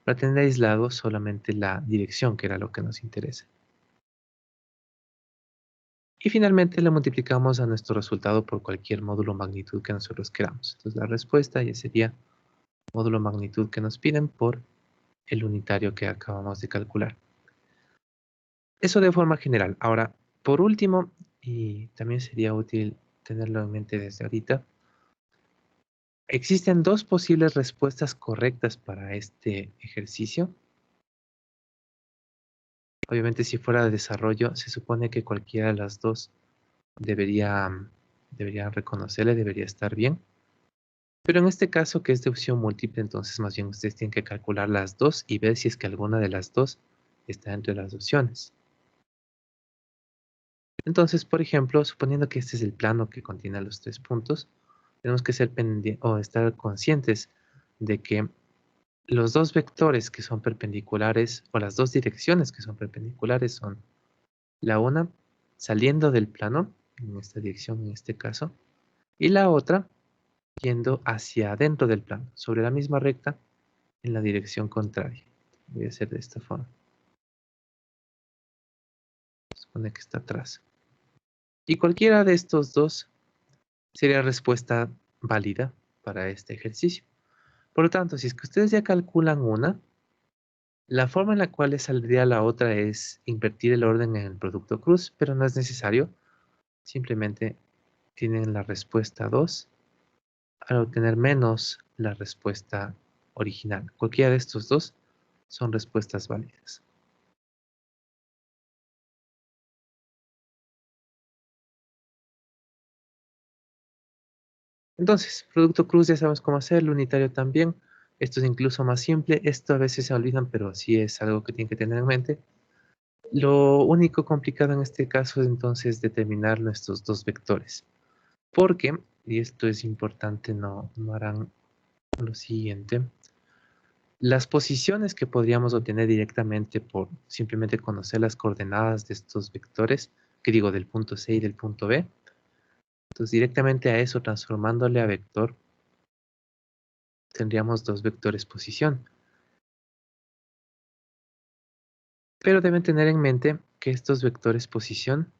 para tener aislado solamente la dirección, que era lo que nos interesa. Y finalmente le multiplicamos a nuestro resultado por cualquier módulo magnitud que nosotros queramos. Entonces la respuesta ya sería módulo magnitud que nos piden por el unitario que acabamos de calcular. Eso de forma general. Ahora, por último, y también sería útil tenerlo en mente desde ahorita, existen 2 posibles respuestas correctas para este ejercicio. Obviamente, si fuera de desarrollo, se supone que cualquiera de las 2 debería reconocerle, debería estar bien. Pero en este caso, que es de opción múltiple, entonces más bien ustedes tienen que calcular las 2 y ver si es que alguna de las 2 está entre las opciones. Entonces, por ejemplo, suponiendo que este es el plano que contiene los 3 puntos, tenemos que ser o estar conscientes de que los 2 vectores que son perpendiculares, o las 2 direcciones que son perpendiculares, son la una saliendo del plano, en esta dirección en este caso, y la otra yendo hacia adentro del plano, sobre la misma recta, en la dirección contraria. Voy a hacer de esta forma. Supone que está atrás. Y cualquiera de estos 2 sería respuesta válida para este ejercicio. Por lo tanto, si es que ustedes ya calculan una, la forma en la cual le saldría la otra es invertir el orden en el producto cruz, pero no es necesario. Simplemente tienen la respuesta 2 al obtener menos la respuesta original. Cualquiera de estos 2 son respuestas válidas. Entonces, producto cruz ya sabemos cómo hacerlo, unitario también. Esto es incluso más simple. Esto a veces se olvidan, pero sí es algo que tienen que tener en mente. Lo único complicado en este caso es entonces determinar nuestros 2 vectores. Porque, y esto es importante, no harán lo siguiente. Las posiciones que podríamos obtener directamente por simplemente conocer las coordenadas de estos vectores, que digo del punto C y del punto B, entonces directamente a eso transformándole a vector, tendríamos 2 vectores posición. Pero deben tener en mente que estos vectores posición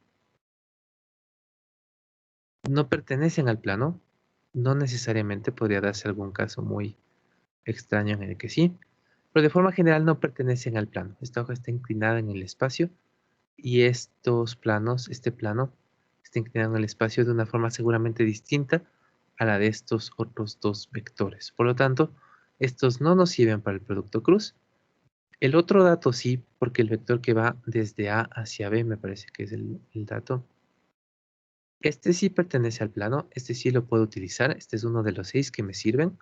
no pertenecen al plano, no necesariamente, podría darse algún caso muy extraño en el que sí, pero de forma general no pertenecen al plano. Esta hoja está inclinada en el espacio y estos planos, este plano, está inclinado en el espacio de una forma seguramente distinta a la de estos otros 2 vectores. Por lo tanto, estos no nos sirven para el producto cruz. El otro dato sí, porque el vector que va desde A hacia B, me parece que es el dato. Este sí pertenece al plano, este sí lo puedo utilizar, este es uno de los 6 que me sirven.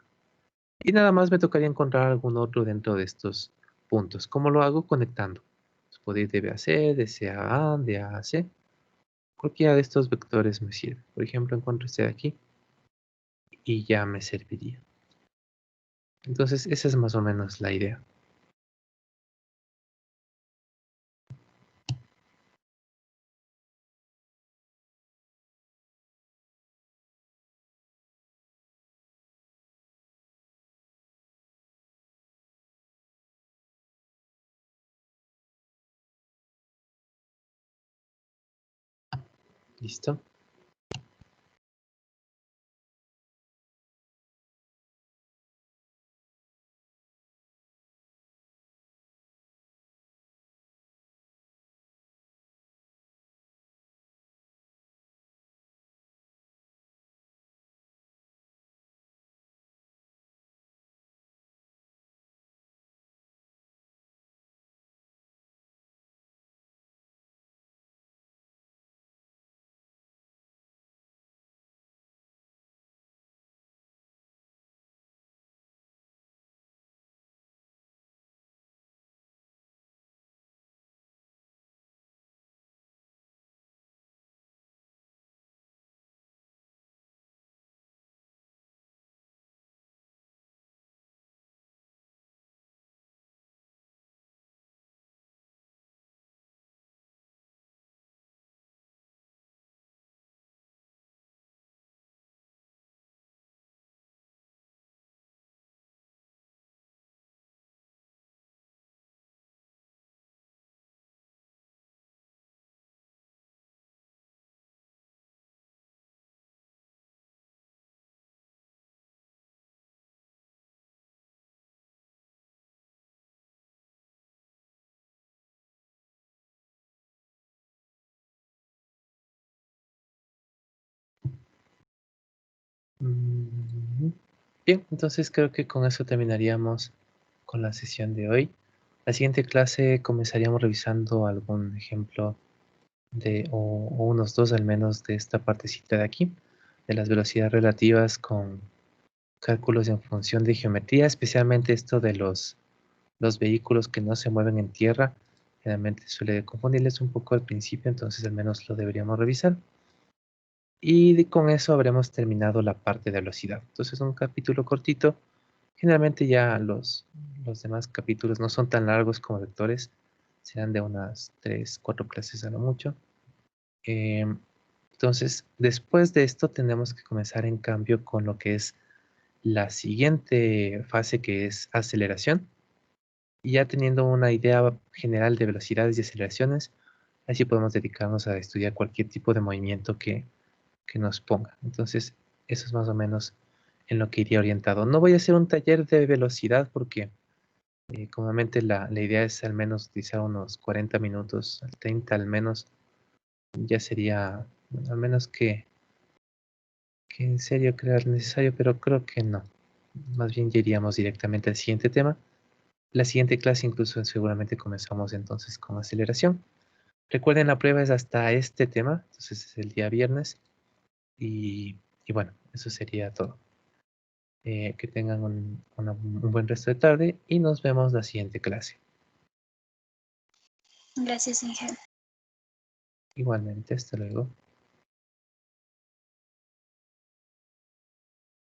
Y nada más me tocaría encontrar algún otro dentro de estos puntos. ¿Cómo lo hago? Conectando. Pues puedo ir de B a C, de C a A, de A a C. Cualquiera de estos vectores me sirve. Por ejemplo, encuentro este de aquí y ya me serviría. Entonces, esa es más o menos la idea. ¿Listo? Bien, entonces creo que con eso terminaríamos con la sesión de hoy. La siguiente clase comenzaríamos revisando algún ejemplo o unos dos al menos de esta partecita de aquí, de las velocidades relativas con cálculos en función de geometría, especialmente esto de los vehículos que no se mueven en tierra. Generalmente suele confundirles un poco al principio, entonces al menos lo deberíamos revisar. Y con eso habremos terminado la parte de velocidad. Entonces un capítulo cortito. Generalmente ya los demás capítulos no son tan largos como vectores. Serán de unas 3, 4 clases a lo mucho. Entonces, después de esto tenemos que comenzar en cambio con lo que es la siguiente fase, que es aceleración. Y ya teniendo una idea general de velocidades y aceleraciones, así podemos dedicarnos a estudiar cualquier tipo de movimiento que nos ponga. Entonces, eso es más o menos en lo que iría orientado. No voy a hacer un taller de velocidad porque comúnmente la idea es al menos utilizar unos 40 minutos, 30 al menos. Ya sería, bueno, al menos que en serio crear necesario, pero creo que no. Más bien ya iríamos directamente al siguiente tema. La siguiente clase incluso seguramente comenzamos entonces con aceleración. Recuerden, la prueba es hasta este tema, entonces es el día viernes. Y bueno, eso sería todo. Que tengan un buen resto de tarde y nos vemos la siguiente clase. Gracias, Inge. Igualmente, hasta luego.